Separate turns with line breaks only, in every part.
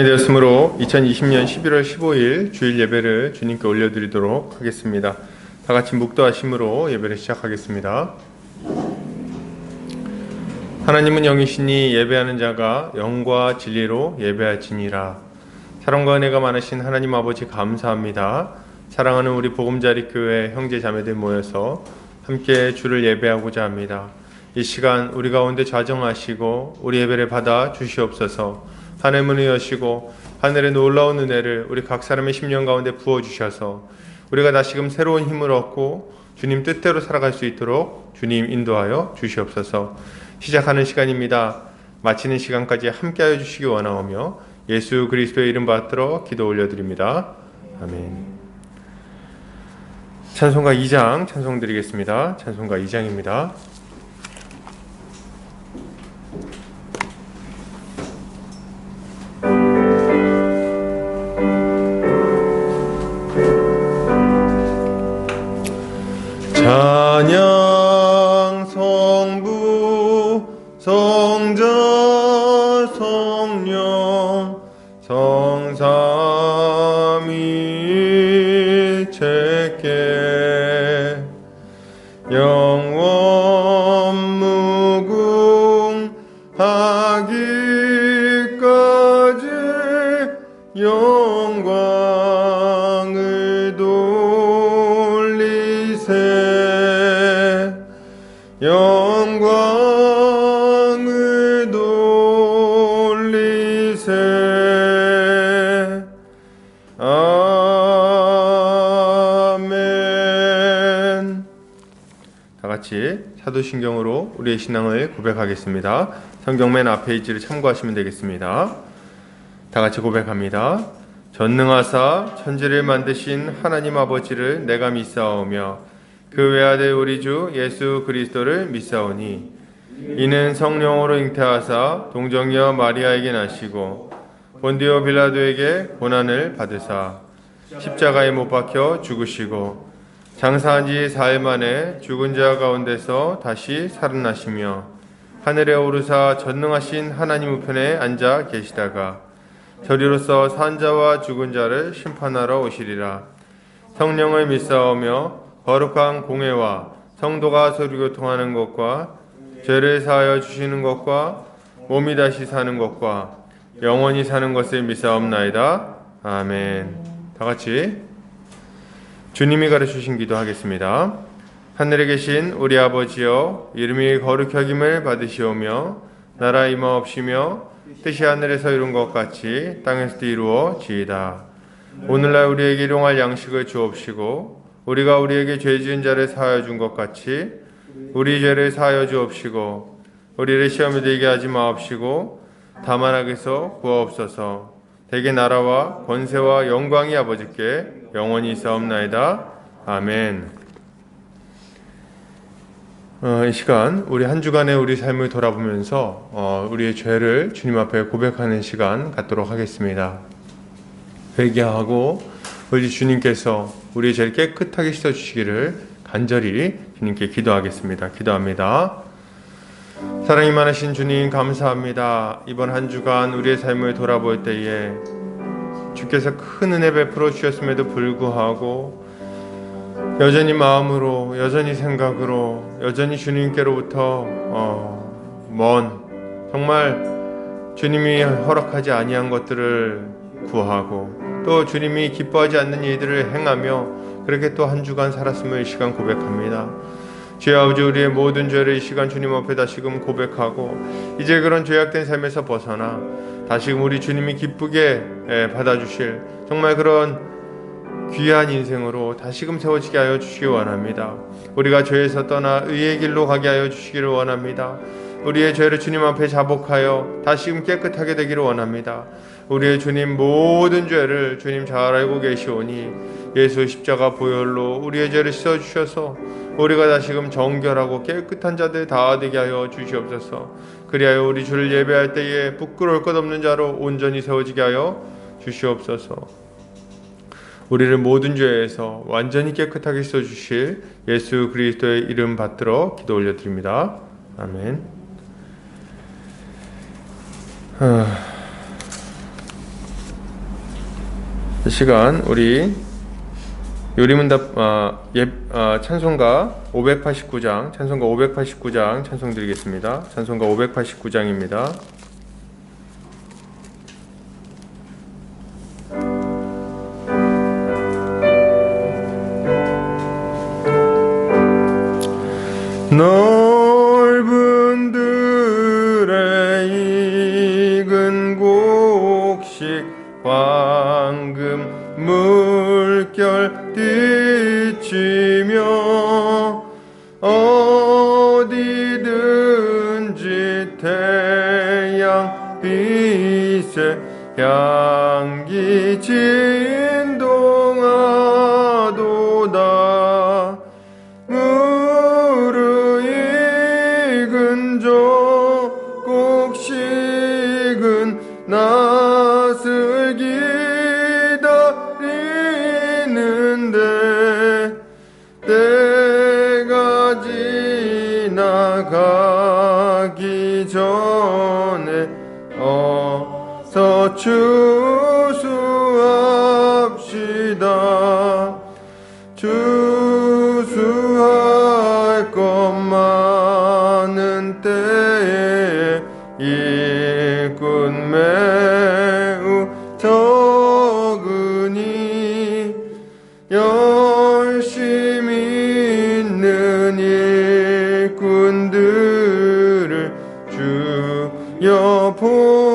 되었으므로 2020년 11월 15일 주일 예배를 주님께 올려드리도록 하겠습니다. 다 같이 묵도하심으로 예배를 시작하겠습니다. 하나님은 영이시니 예배하는 자가 영과 진리로 예배할지니라. 사랑과 은혜가 많으신 하나님 아버지 감사합니다. 사랑하는 우리 보금자리 교회 형제 자매들 모여서 함께 주를 예배하고자 합니다. 이 시간 우리 가운데 좌정하시고 우리 예배를 받아 주시옵소서. 하늘 문을 여시고 하늘의 놀라운 은혜를 우리 각 사람의 심령 가운데 부어주셔서 우리가 다시금 새로운 힘을 얻고 주님 뜻대로 살아갈 수 있도록 주님 인도하여 주시옵소서. 시작하는 시간입니다. 마치는 시간까지 함께하여 주시기 원하오며 예수 그리스도의 이름 받들어 기도 올려드립니다. 아멘. 찬송가 2장 찬송드리겠습니다. 찬송가 2장입니다. 찬양 성부 성자 성령 성삼위일체께 영원 무궁하기까지 영광을 돌리세. 영광을 돌리세. 아멘. 다같이 사도신경으로 우리의 신앙을 고백하겠습니다. 성경 맨 앞 페이지를 참고하시면 되겠습니다. 다같이 고백합니다. 전능하사 천지를 만드신 하나님 아버지를 내가 믿사오며 그 외아들 우리 주 예수 그리스도를 믿사오니 이는 성령으로 잉태하사 동정녀 마리아에게 나시고 본디오 빌라도에게 고난을 받으사 십자가에 못 박혀 죽으시고 장사한 지 4일 만에 죽은 자 가운데서 다시 살아나시며 하늘에 오르사 전능하신 하나님 우편에 앉아 계시다가 저리로서 산 자와 죽은 자를 심판하러 오시리라. 성령을 믿사오며 거룩한 공회와 성도가 서로 교통하는 것과 죄를 사하여 주시는 것과 몸이 다시 사는 것과 영원히 사는 것을 믿사옵나이다. 아멘. 다같이 주님이 가르치신 기도하겠습니다. 하늘에 계신 우리 아버지여, 이름이 거룩히 여김을 받으시오며 나라 임하옵시며 뜻이 하늘에서 이룬 것 같이 땅에서도 이루어지이다. 오늘날 우리에게 일용할 양식을 주옵시고 우리가 우리에게 죄 지은 자를 사하여 준 것 같이 우리 죄를 사하여 주옵시고 우리를 시험에 들게 하지 마옵시고 다만 악에서 구하옵소서. 대개 나라와 권세와 영광이 아버지께 영원히 있사옵나이다. 아멘. 이 시간 우리 한 주간의 우리 삶을 돌아보면서 우리의 죄를 주님 앞에 고백하는 시간 갖도록 하겠습니다. 회개하고 우리 주님께서 우리의 죄를 깨끗하게 씻어주시기를 간절히 주님께 기도하겠습니다. 기도합니다. 사랑이 많으신 주님 감사합니다. 이번 한 주간 우리의 삶을 돌아볼 때에 주께서 큰 은혜 베풀어 주셨음에도 불구하고 여전히 마음으로, 여전히 생각으로, 여전히 주님께로부터 먼, 정말 주님이 허락하지 아니한 것들을 구하고 또 주님이 기뻐하지 않는 일들을 행하며 그렇게 또 한 주간 살았음을 이 시간 고백합니다. 주여 아버지, 우리의 모든 죄를 이 시간 주님 앞에 다시금 고백하고 이제 그런 죄악된 삶에서 벗어나 다시금 우리 주님이 기쁘게 받아주실 정말 그런 귀한 인생으로 다시금 세워지게 하여 주시기 원합니다. 우리가 죄에서 떠나 의의 길로 가게 하여 주시기를 원합니다. 우리의 죄를 주님 앞에 자복하여 다시금 깨끗하게 되기를 원합니다. 우리의 주님 모든 죄를 주님 잘 알고 계시오니 예수 십자가 보혈로 우리의 죄를 씻어주셔서 우리가 다시금 정결하고 깨끗한 자들 다 되게 하여 주시옵소서. 그리하여 우리 주를 예배할 때에 부끄러울 것 없는 자로 온전히 세워지게 하여 주시옵소서. 우리를 모든 죄에서 완전히 깨끗하게 씻어주실 예수 그리스도의 이름 받들어 기도 올려드립니다. 아멘. 이 시간 우리 요리문답 찬송가 589장 찬송 드리겠습니다. 찬송가 589장입니다. 넓은 들의 익은 곡식 황금 물결 비치며 어디든지 태양 빛에 향기 진동하도다. 무르익은 저 곡식은 낫을 기다리는데 때가 지나가기 전에 어서 추수합시다. 추수할 것 많은 때에 일꾼 매우 적으니 열심히 있는 일꾼들을 주여 보내주소서.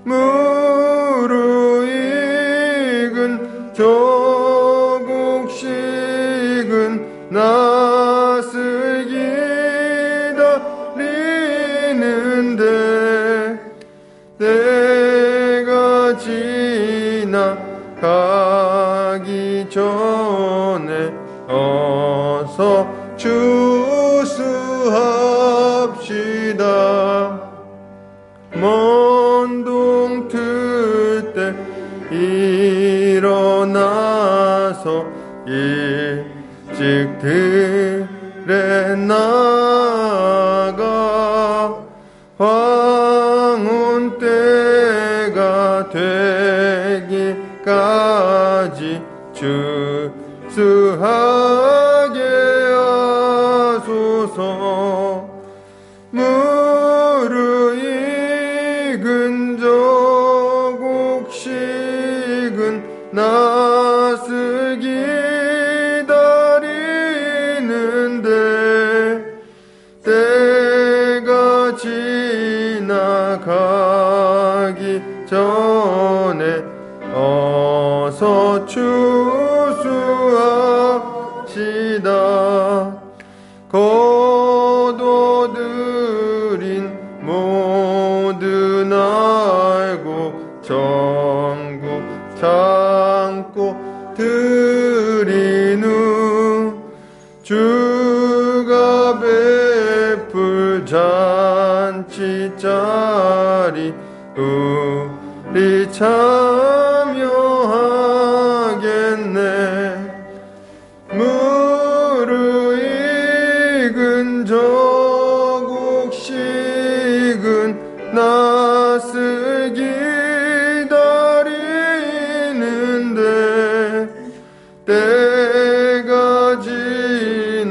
무르익은 저 곡식은 낫을 기다리는데 때가 지나가기 전에 어서 추수합시다. 먼 동 틀 때 일어나서 일찍 들에 나가 황혼 때가 되기까지 추수하게 하소서. 무르익은 저 곡식은 낫을 기다리는데 때가 지나가기 전에 어서 추수합시다. 거둬들인 모든 알고 전국 참고 드린 후 주가 베풀 잔치 자리 우리 참여하겠네. 무르익은 저 곡식은 낫을 기다리는데 때가 지나가기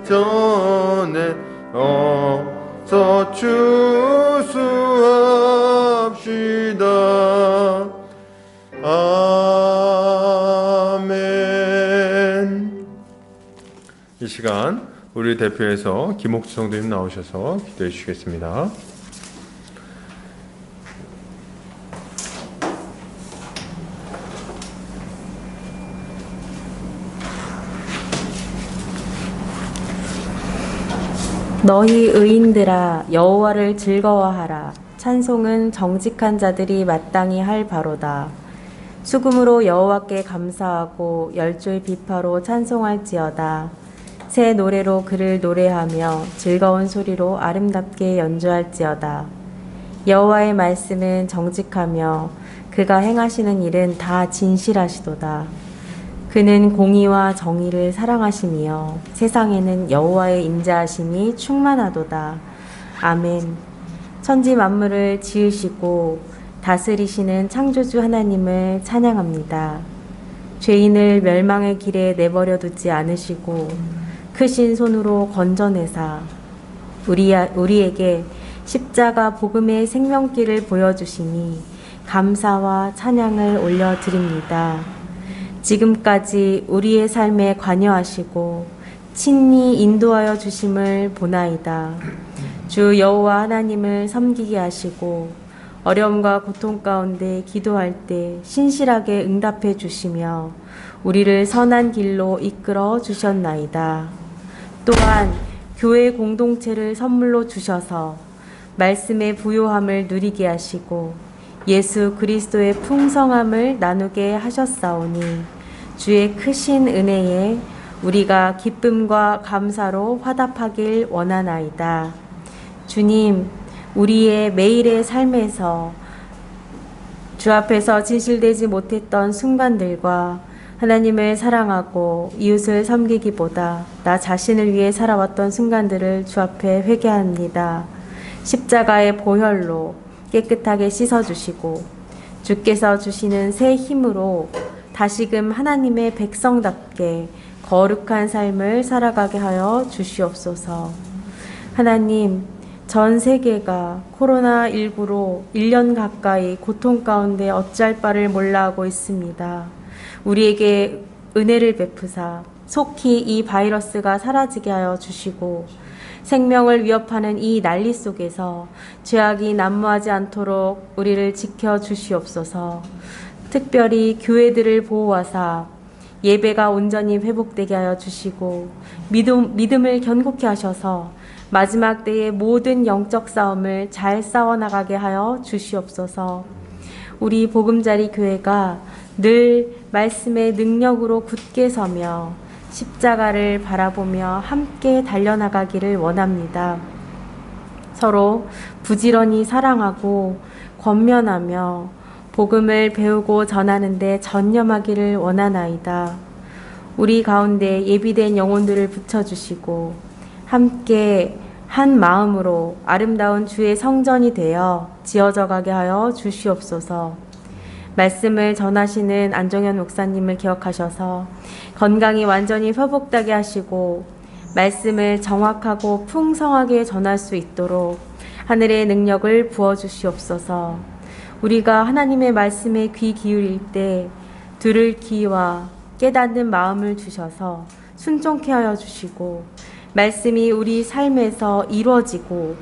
전에 어서 추수합시다. 아멘. 이 시간 우리 대표에서 김옥주 성도님 나오셔서 기도해 주시겠습니다.
너희 의인들아 여호와를 즐거워하라. 찬송은 정직한 자들이 마땅히 할 바로다. 수금으로 여호와께 감사하고 열조의 비파로 찬송할지어다. 새 노래로 그를 노래하며 즐거운 소리로 아름답게 연주할지어다. 여호와의 말씀은 정직하며 그가 행하시는 일은 다 진실하시도다. 그는 공의와 정의를 사랑하시며 세상에는 여호와의 인자하심이 충만하도다. 아멘. 천지 만물을 지으시고 다스리시는 창조주 하나님을 찬양합니다. 죄인을 멸망의 길에 내버려 두지 않으시고 크신 손으로 건져내사 우리에게 십자가 복음의 생명길을 보여주시니 감사와 찬양을 올려드립니다. 지금까지 우리의 삶에 관여하시고 친히 인도하여 주심을 보나이다. 주 여호와 하나님을 섬기게 하시고 어려움과 고통 가운데 기도할 때 신실하게 응답해 주시며 우리를 선한 길로 이끌어 주셨나이다. 또한 교회 공동체를 선물로 주셔서 말씀의 부요함을 누리게 하시고 예수 그리스도의 풍성함을 나누게 하셨사오니 주의 크신 은혜에 우리가 기쁨과 감사로 화답하길 원하나이다. 주님, 우리의 매일의 삶에서 주 앞에서 진실되지 못했던 순간들과 하나님을 사랑하고 이웃을 섬기기보다 나 자신을 위해 살아왔던 순간들을 주 앞에 회개합니다. 십자가의 보혈로 깨끗하게 씻어주시고 주께서 주시는 새 힘으로 다시금 하나님의 백성답게 거룩한 삶을 살아가게 하여 주시옵소서. 하나님, 전 세계가 코로나19로 1년 가까이 고통 가운데 어찌할 바를 몰라하고 있습니다. 우리에게 은혜를 베푸사 속히 이 바이러스가 사라지게 하여 주시고 생명을 위협하는 이 난리 속에서 죄악이 난무하지 않도록 우리를 지켜 주시옵소서. 특별히 교회들을 보호하사 예배가 온전히 회복되게 하여 주시고 믿음을 견고케 하셔서 마지막 때의 모든 영적 싸움을 잘 싸워나가게 하여 주시옵소서. 우리 보금자리 교회가 늘 말씀의 능력으로 굳게 서며 십자가를 바라보며 함께 달려나가기를 원합니다. 서로 부지런히 사랑하고 권면하며 복음을 배우고 전하는 데 전념하기를 원하나이다. 우리 가운데 예비된 영혼들을 붙여주시고 함께 한 마음으로 아름다운 주의 성전이 되어 지어져 가게 하여 주시옵소서. 말씀을 전하시는 안정현 목사님을 기억하셔서 건강이 완전히 회복되게 하시고 말씀을 정확하고 풍성하게 전할 수 있도록 하늘의 능력을 부어주시옵소서. 우리가 하나님의 말씀에 귀 기울일 때 들을 귀와 깨닫는 마음을 주셔서 순종케 하여 주시고 말씀이 우리 삶에서 이루어지고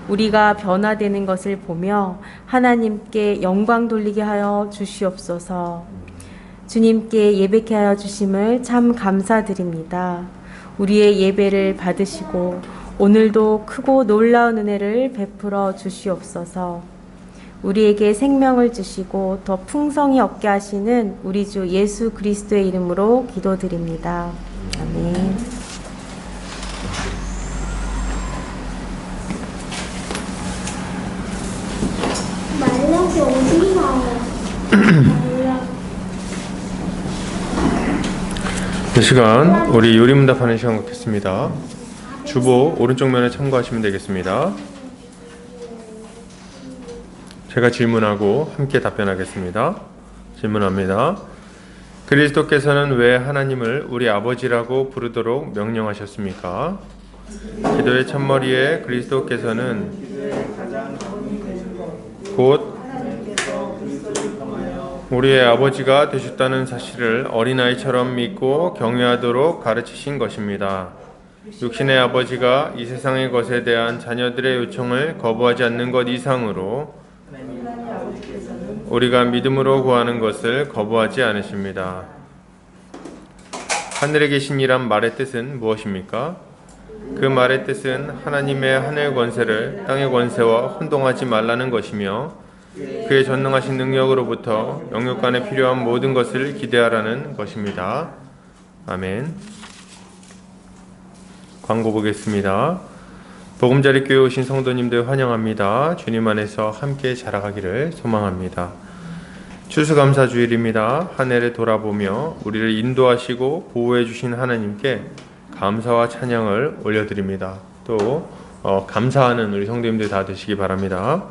우리가 변화되는 것을 보며 하나님께 영광 돌리게 하여 주시옵소서. 주님께 예배케 하여 주심을 참 감사드립니다. 우리의 예배를 받으시고 오늘도 크고 놀라운 은혜를 베풀어 주시옵소서. 우리에게 생명을 주시고 더 풍성히 얻게 하시는 우리 주 예수 그리스도의 이름으로 기도드립니다. 아멘.
말라서 어디 나와?
이 시간 우리 요리문답하는 시간 갖겠습니다. 주보 오른쪽 면에 참고하시면 되겠습니다. 제가 질문하고 함께 답변하겠습니다. 질문합니다. 그리스도께서는 왜 하나님을 우리 아버지라고 부르도록 명령하셨습니까? 기도의 첫머리에 그리스도께서는 곧 우리의 아버지가 되셨다는 사실을 어린아이처럼 믿고 경외하도록 가르치신 것입니다. 육신의 아버지가 이 세상의 것에 대한 자녀들의 요청을 거부하지 않는 것 이상으로 우리가 믿음으로 구하는 것을 거부하지 않으십니다. 하늘에 계신 이란 말의 뜻은 무엇입니까? 그 말의 뜻은 하나님의 하늘 권세를 땅의 권세와 혼동하지 말라는 것이며 그의 전능하신 능력으로부터 영육간에 필요한 모든 것을 기대하라는 것입니다. 아멘. 광고 보겠습니다. 보금자리 교회 오신 성도님들 환영합니다. 주님 안에서 함께 자라가기를 소망합니다. 추수감사주일입니다. 한 해를 돌아보며 우리를 인도하시고 보호해 주신 하나님께 감사와 찬양을 올려드립니다. 또 감사하는 우리 성도님들 다 되시기 바랍니다.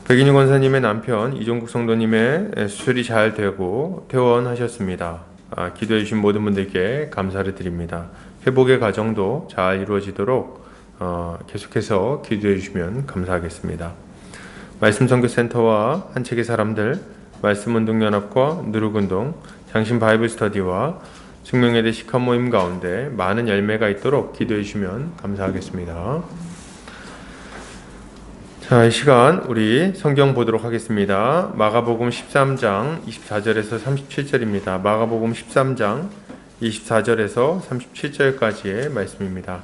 백인희 권사님의 남편 이종국 성도님의 수술이 잘 되고 퇴원하셨습니다. 기도해 주신 모든 분들께 감사를 드립니다. 회복의 과정도 잘 이루어지도록 계속해서 기도해 주시면 감사하겠습니다. 말씀선교센터와 한책의 사람들, 말씀운동연합과 누룩운동, 장신 바이블 스터디와 숙명예대 식한 모임 가운데 많은 열매가 있도록 기도해 주시면 감사하겠습니다. 자, 이 시간 우리 성경 보도록 하겠습니다. 마가복음 13장 24절에서 37절입니다. 마가복음 13장 24절에서 37절까지의 말씀입니다.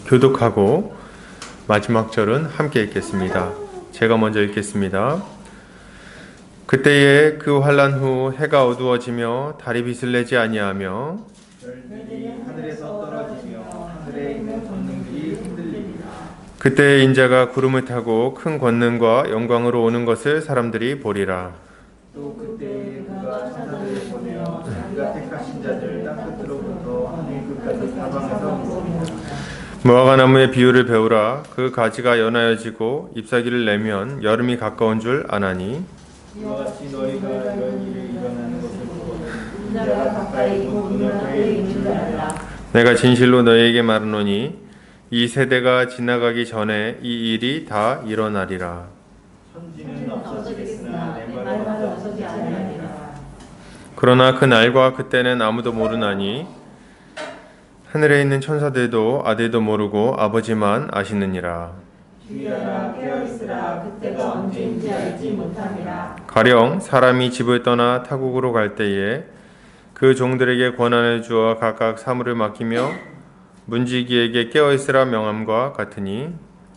교독하고 마지막 절은 함께 읽겠습니다. 제가 먼저 읽겠습니다. 그때에 그 환란 후 해가 어두워지며 달이 빛을 내지 아니하며
별들이 하늘에서 떨어지며 하늘에 있는 권능들이 흔들립니다.
그때 인자가 구름을 타고 큰 권능과 영광으로 오는 것을 사람들이 보리라.
또 그때 그가 천사들을 보내어 그가 택하신 자들 땅 끝으로부터 하늘 끝까지 사방에서 모읍니다.
무화과 나무의 비유를 배우라. 그 가지가 연하여지고 잎사귀를 내면 여름이 가까운 줄 아나니
이와 같이 너희가 이런 일이 일어나는 것을 보거든 인자가 가까이 곧 눈앞에 있는 줄 알라.
내가 진실로 너희에게 말하노니 이 세대가 지나가기 전에 이 일이 다 일어나리라.
천지는 없어지겠으나 내 말은 없어지지 아니하리라.
그러나 그 날과 그때는 아무도 모르나니 하늘에 있는 천사들도 아들도 모르고 아버지만 아시느니라.
주의하라 깨어있으라 그때가 언제인지 알지 못함이라.
가령 사람이 집을 떠나 타국으로 갈 때에 그 종들에게 권한을 주어 각각 사물을 맡기며 문지기에게 깨어있으라 명함과 같으니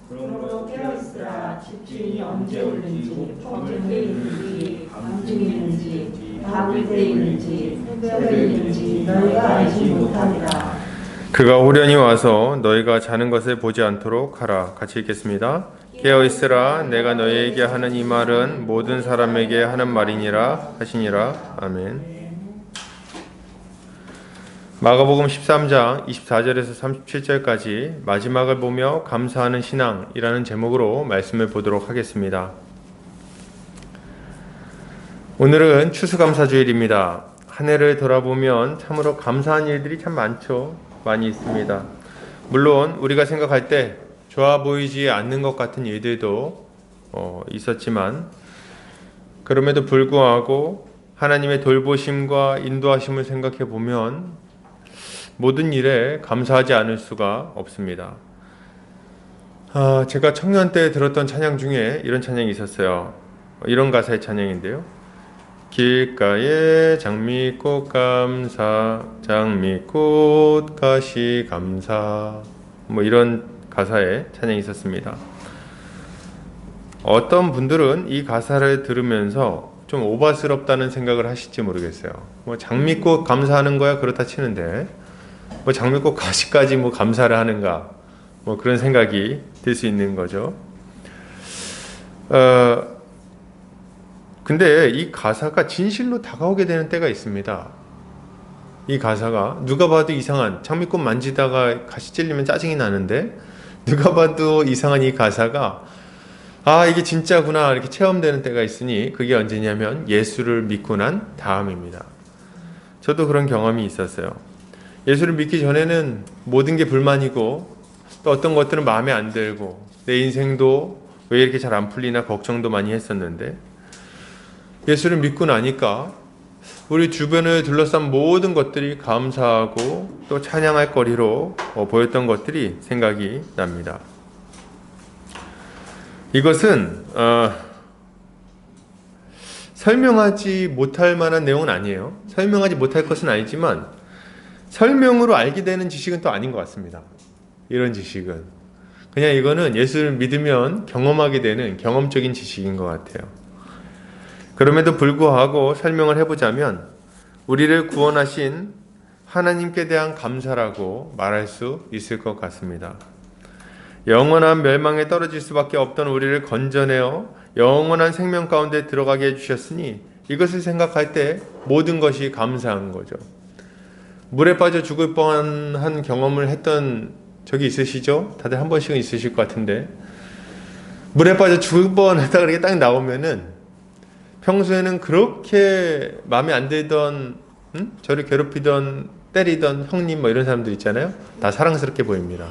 그러므로 깨어있으라 집주인이 언제 올는지 어떻게 있는지 밤중에 있는지 밤일 때 있는지 새벽에 있는지 너희가 알지 못함이라.
그가 호련히 와서 너희가 자는 것을 보지 않도록 하라. 같이 읽겠습니다. 깨어있으라 내가 너희에게 하는 이 말은 모든 사람에게 하는 말이니라 하시니라. 아멘. 마가복음 13장 24절에서 37절까지 마지막을 보며 감사하는 신앙이라는 제목으로 말씀을 보도록 하겠습니다. 오늘은 추수감사주일입니다. 한 해를 돌아보면 참으로 감사한 일들이 참 많이 있습니다. 물론 우리가 생각할 때 좋아 보이지 않는 것 같은 일들도 있었지만 그럼에도 불구하고 하나님의 돌보심과 인도하심을 생각해 보면 모든 일에 감사하지 않을 수가 없습니다. 제가 청년 때 들었던 찬양 중에 이런 찬양이 있었어요. 이런 가사의 찬양인데요. 길가에 장미꽃 감사, 장미꽃 가시 감사, 이런 가사의 찬양이 있었습니다. 어떤 분들은 이 가사를 들으면서 좀 오바스럽다는 생각을 하실지 모르겠어요. 장미꽃 감사하는 거야 그렇다 치는데 장미꽃 가시까지 감사를 하는가 그런 생각이 들 수 있는 거죠. 근데 이 가사가 진실로 다가오게 되는 때가 있습니다. 이 가사가 누가 봐도 이상한, 장미꽃 만지다가 가시 찔리면 짜증이 나는데 누가 봐도 이상한 이 가사가 이게 진짜구나 이렇게 체험되는 때가 있으니 그게 언제냐면 예수를 믿고 난 다음입니다. 저도 그런 경험이 있었어요. 예수를 믿기 전에는 모든 게 불만이고 또 어떤 것들은 마음에 안 들고 내 인생도 왜 이렇게 잘 안 풀리나 걱정도 많이 했었는데 예수를 믿고 나니까 우리 주변을 둘러싼 모든 것들이 감사하고 또 찬양할 거리로 보였던 것들이 생각이 납니다. 이것은 설명하지 못할 만한 내용은 아니에요. 설명하지 못할 것은 아니지만 설명으로 알게 되는 지식은 또 아닌 것 같습니다. 이런 지식은 그냥 이거는 예수를 믿으면 경험하게 되는 경험적인 지식인 것 같아요. 그럼에도 불구하고 설명을 해보자면 우리를 구원하신 하나님께 대한 감사라고 말할 수 있을 것 같습니다. 영원한 멸망에 떨어질 수밖에 없던 우리를 건져내어 영원한 생명 가운데 들어가게 해주셨으니 이것을 생각할 때 모든 것이 감사한 거죠. 물에 빠져 죽을 뻔한 경험을 했던 적이 있으시죠? 다들 한 번씩은 있으실 것 같은데, 물에 빠져 죽을 뻔했다 그렇게 딱 나오면은 평소에는 그렇게 마음에 안 들던 저를 괴롭히던 때리던 형님 뭐 이런 사람들 있잖아요. 다 사랑스럽게 보입니다.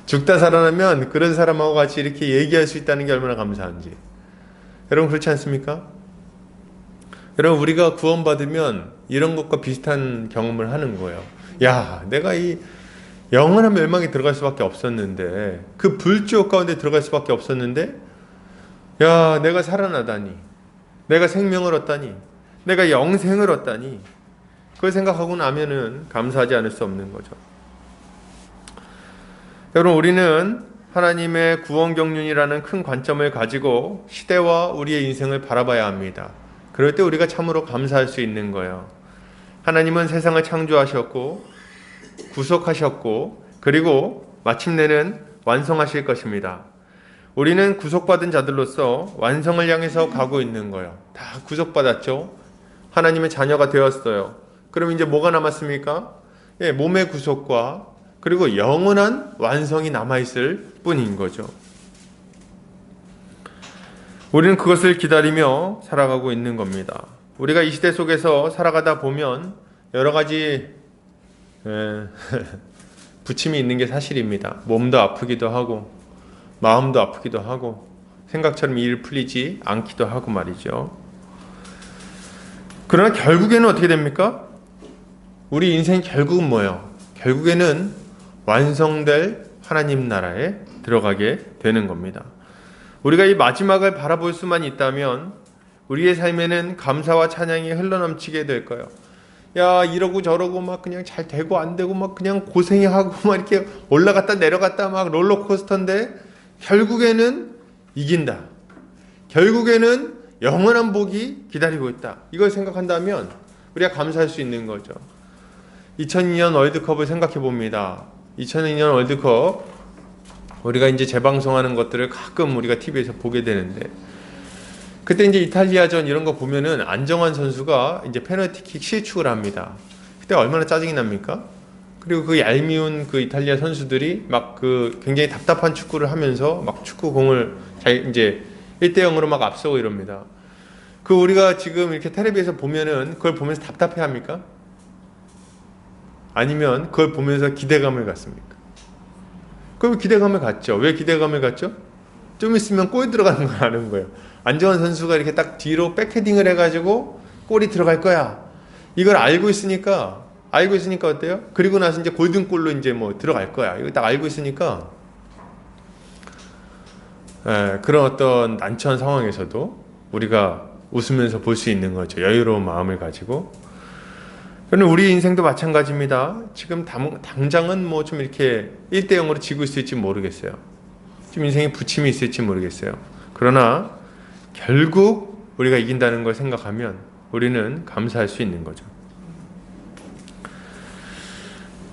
죽다 살아나면 그런 사람하고 같이 이렇게 얘기할 수 있다는 게 얼마나 감사한지. 여러분 그렇지 않습니까? 여러분 우리가 구원받으면 이런 것과 비슷한 경험을 하는 거예요. 야, 내가 이 영원한 멸망에 들어갈 수밖에 없었는데, 그 불지옥 가운데 들어갈 수밖에 없었는데, 야, 내가 살아나다니, 내가 생명을 얻다니, 내가 영생을 얻다니, 그걸 생각하고 나면은 감사하지 않을 수 없는 거죠. 여러분 우리는 하나님의 구원 경륜이라는 큰 관점을 가지고 시대와 우리의 인생을 바라봐야 합니다. 그럴 때 우리가 참으로 감사할 수 있는 거예요. 하나님은 세상을 창조하셨고 구속하셨고 그리고 마침내는 완성하실 것입니다. 우리는 구속받은 자들로서 완성을 향해서 가고 있는 거예요. 다 구속받았죠. 하나님의 자녀가 되었어요. 그럼 이제 뭐가 남았습니까? 예, 몸의 구속과 그리고 영원한 완성이 남아있을 뿐인 거죠. 우리는 그것을 기다리며 살아가고 있는 겁니다. 우리가 이 시대 속에서 살아가다 보면 여러 가지 부침이 있는 게 사실입니다. 몸도 아프기도 하고 마음도 아프기도 하고 생각처럼 일 풀리지 않기도 하고 말이죠. 그러나 결국에는 어떻게 됩니까? 우리 인생 결국은 뭐예요? 결국에는 완성될 하나님 나라에 들어가게 되는 겁니다. 우리가 이 마지막을 바라볼 수만 있다면 우리의 삶에는 감사와 찬양이 흘러넘치게 될 거예요. 야, 이러고 저러고 막 그냥 잘 되고 안 되고 막 그냥 고생하고 막 이렇게 올라갔다 내려갔다 막 롤러코스터인데 결국에는 이긴다. 결국에는 영원한 복이 기다리고 있다. 이걸 생각한다면 우리가 감사할 수 있는 거죠. 2002년 월드컵을 생각해 봅니다. 2002년 월드컵 우리가 이제 재방송하는 것들을 가끔 우리가 TV에서 보게 되는데 그때 이제 이탈리아전 이런 거 보면은 안정환 선수가 이제 페널티킥 실축을 합니다. 그때 얼마나 짜증이 납니까? 그리고 그 얄미운 그 이탈리아 선수들이 막 그 굉장히 답답한 축구를 하면서 막 축구공을 이제 1대0으로 막 앞서고 이럽니다. 그 우리가 지금 이렇게 텔레비에서 보면은 그걸 보면서 답답해 합니까? 아니면 그걸 보면서 기대감을 갖습니까? 그럼 기대감을 갖죠. 왜 기대감을 갖죠? 좀 있으면 골 들어가는 걸 아는 거예요. 안정환 선수가 이렇게 딱 뒤로 백헤딩을 해가지고 골이 들어갈 거야. 이걸 알고 있으니까 어때요? 그리고 나서 이제 골든골로 이제 뭐 들어갈 거야. 이거 딱 알고 있으니까 그런 어떤 난처한 상황에서도 우리가 웃으면서 볼 수 있는 거죠. 여유로운 마음을 가지고. 그런데 우리 인생도 마찬가지입니다. 지금 당장은 뭐 좀 이렇게 1대0으로 지고 있을지 모르겠어요. 좀 인생에 부침이 있을지 모르겠어요. 그러나 결국 우리가 이긴다는 걸 생각하면 우리는 감사할 수 있는 거죠.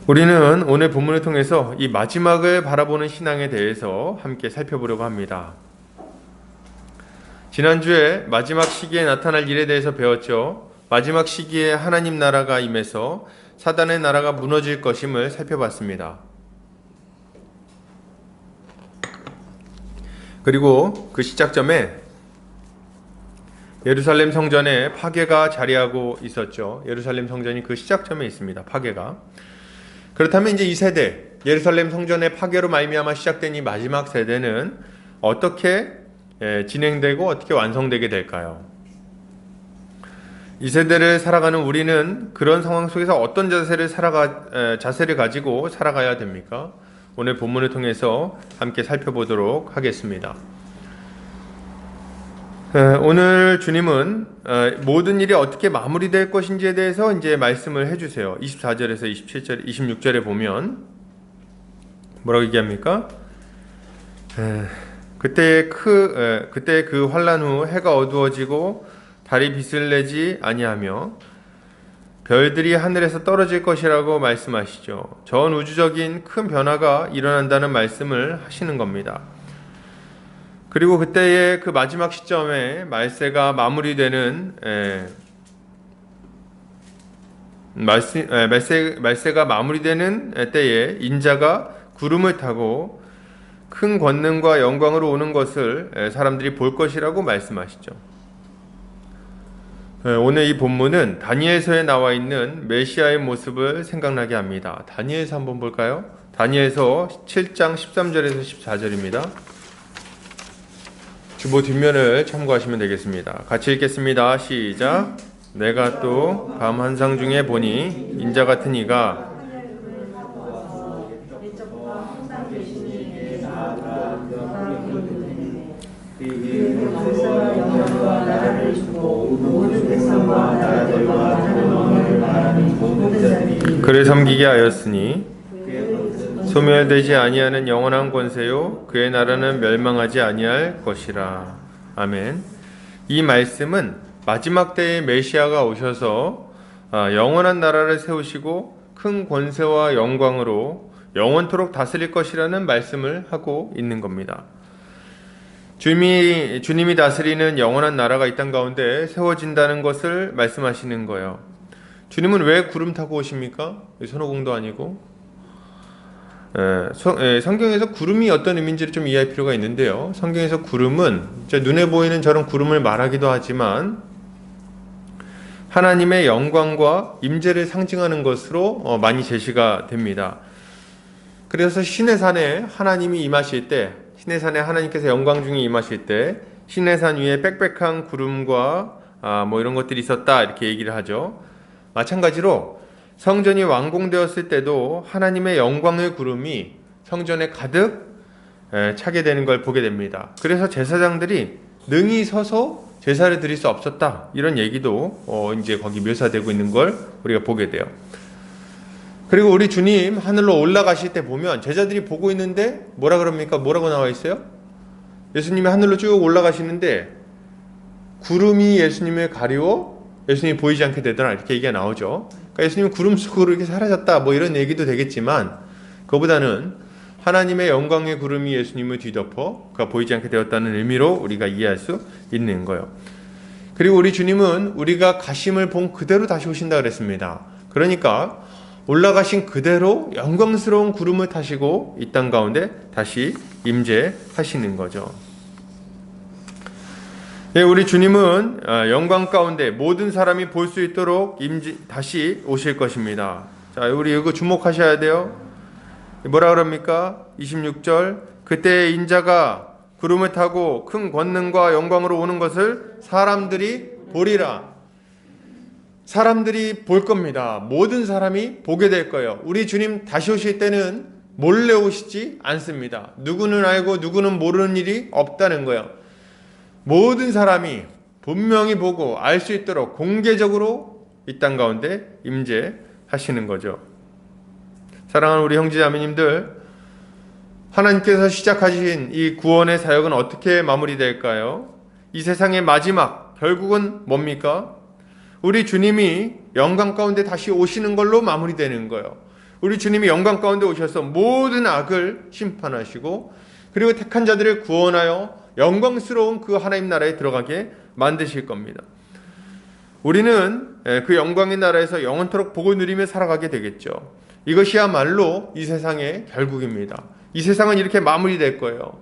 우리는 오늘 본문을 통해서 이 마지막을 바라보는 신앙에 대해서 함께 살펴보려고 합니다. 지난주에 마지막 시기에 나타날 일에 대해서 배웠죠. 마지막 시기에 하나님 나라가 임해서 사단의 나라가 무너질 것임을 살펴봤습니다. 그리고 그 시작점에 예루살렘 성전에 파괴가 자리하고 있었죠. 예루살렘 성전이 그 시작점에 있습니다. 파괴가. 그렇다면 이제 이 세대, 예루살렘 성전의 파괴로 말미암아 시작된 이 마지막 세대는 어떻게 진행되고 어떻게 완성되게 될까요? 이 세대를 살아가는 우리는 그런 상황 속에서 어떤 자세를 가지고 살아가야 됩니까? 오늘 본문을 통해서 함께 살펴보도록 하겠습니다. 오늘 주님은 모든 일이 어떻게 마무리될 것인지에 대해서 이제 말씀을 해주세요. 24절에서 27절, 26절에 보면 뭐라고 얘기합니까? 그때 그 환난 후 해가 어두워지고 달이 빛을 내지 아니하며 별들이 하늘에서 떨어질 것이라고 말씀하시죠. 전 우주적인 큰 변화가 일어난다는 말씀을 하시는 겁니다. 그리고 그때의 그 마지막 시점에 말세가 마무리되는 말세가 마무리되는 때에 인자가 구름을 타고 큰 권능과 영광으로 오는 것을 사람들이 볼 것이라고 말씀하시죠. 오늘 이 본문은 다니엘서에 나와 있는 메시아의 모습을 생각나게 합니다. 다니엘서 한번 볼까요? 다니엘서 7장 13절에서 14절입니다. 주보 뒷면을 참고하시면 되겠습니다. 같이 읽겠습니다. 시작. 내가 또 밤 환상 중에 보니 인자 같은 이가 그를 섬기게 하였으니 소멸되지 아니하는 영원한 권세요 그의 나라는 멸망하지 아니할 것이라. 아멘. 이 말씀은 마지막 때에 메시아가 오셔서 영원한 나라를 세우시고 큰 권세와 영광으로 영원토록 다스릴 것이라는 말씀을 하고 있는 겁니다. 주님이 다스리는 영원한 나라가 이 땅 가운데 세워진다는 것을 말씀하시는 거예요. 주님은 왜 구름 타고 오십니까? 손오공도 아니고. 성경에서 구름이 어떤 의미인지를 좀 이해할 필요가 있는데요. 성경에서 구름은 눈에 보이는 저런 구름을 말하기도 하지만 하나님의 영광과 임재를 상징하는 것으로 많이 제시가 됩니다. 그래서 시내산에 하나님이 임하실 때, 시내산에 하나님께서 영광 중에 임하실 때 시내산 위에 빽빽한 구름과 뭐 이런 것들이 있었다 이렇게 얘기를 하죠. 마찬가지로 성전이 완공되었을 때도 하나님의 영광의 구름이 성전에 가득 차게 되는 걸 보게 됩니다. 그래서 제사장들이 능히 서서 제사를 드릴 수 없었다 이런 얘기도 이제 거기 묘사되고 있는 걸 우리가 보게 돼요. 그리고 우리 주님 하늘로 올라가실 때 보면 제자들이 보고 있는데 뭐라 그럽니까? 뭐라고 나와 있어요? 예수님이 하늘로 쭉 올라가시는데 구름이 예수님을 가리워 예수님이 보이지 않게 되더라 이렇게 얘기가 나오죠. 그러니까 예수님은 구름 속으로 이렇게 사라졌다 뭐 이런 얘기도 되겠지만 그거보다는 하나님의 영광의 구름이 예수님을 뒤덮어 그가 보이지 않게 되었다는 의미로 우리가 이해할 수 있는 거예요. 그리고 우리 주님은 우리가 가심을 본 그대로 다시 오신다 그랬습니다. 그러니까 올라가신 그대로 영광스러운 구름을 타시고 이 땅 가운데 다시 임재하시는 거죠. 네, 우리 주님은 영광 가운데 모든 사람이 볼 수 있도록 다시 오실 것입니다. 자, 우리 이거 주목하셔야 돼요. 뭐라 그럽니까? 26절. 그때 인자가 구름을 타고 큰 권능과 영광으로 오는 것을 사람들이 보리라. 사람들이 볼 겁니다. 모든 사람이 보게 될 거예요. 우리 주님 다시 오실 때는 몰래 오시지 않습니다. 누구는 알고 누구는 모르는 일이 없다는 거예요. 모든 사람이 분명히 보고 알 수 있도록 공개적으로 이 땅 가운데 임재하시는 거죠. 사랑하는 우리 형제자매님들, 하나님께서 시작하신 이 구원의 사역은 어떻게 마무리될까요? 이 세상의 마지막 결국은 뭡니까? 우리 주님이 영광 가운데 다시 오시는 걸로 마무리되는 거예요. 우리 주님이 영광 가운데 오셔서 모든 악을 심판하시고 그리고 택한 자들을 구원하여 영광스러운 그 하나님 나라에 들어가게 만드실 겁니다. 우리는 그 영광의 나라에서 영원토록 복을 누리며 살아가게 되겠죠. 이것이야말로 이 세상의 결국입니다. 이 세상은 이렇게 마무리될 거예요.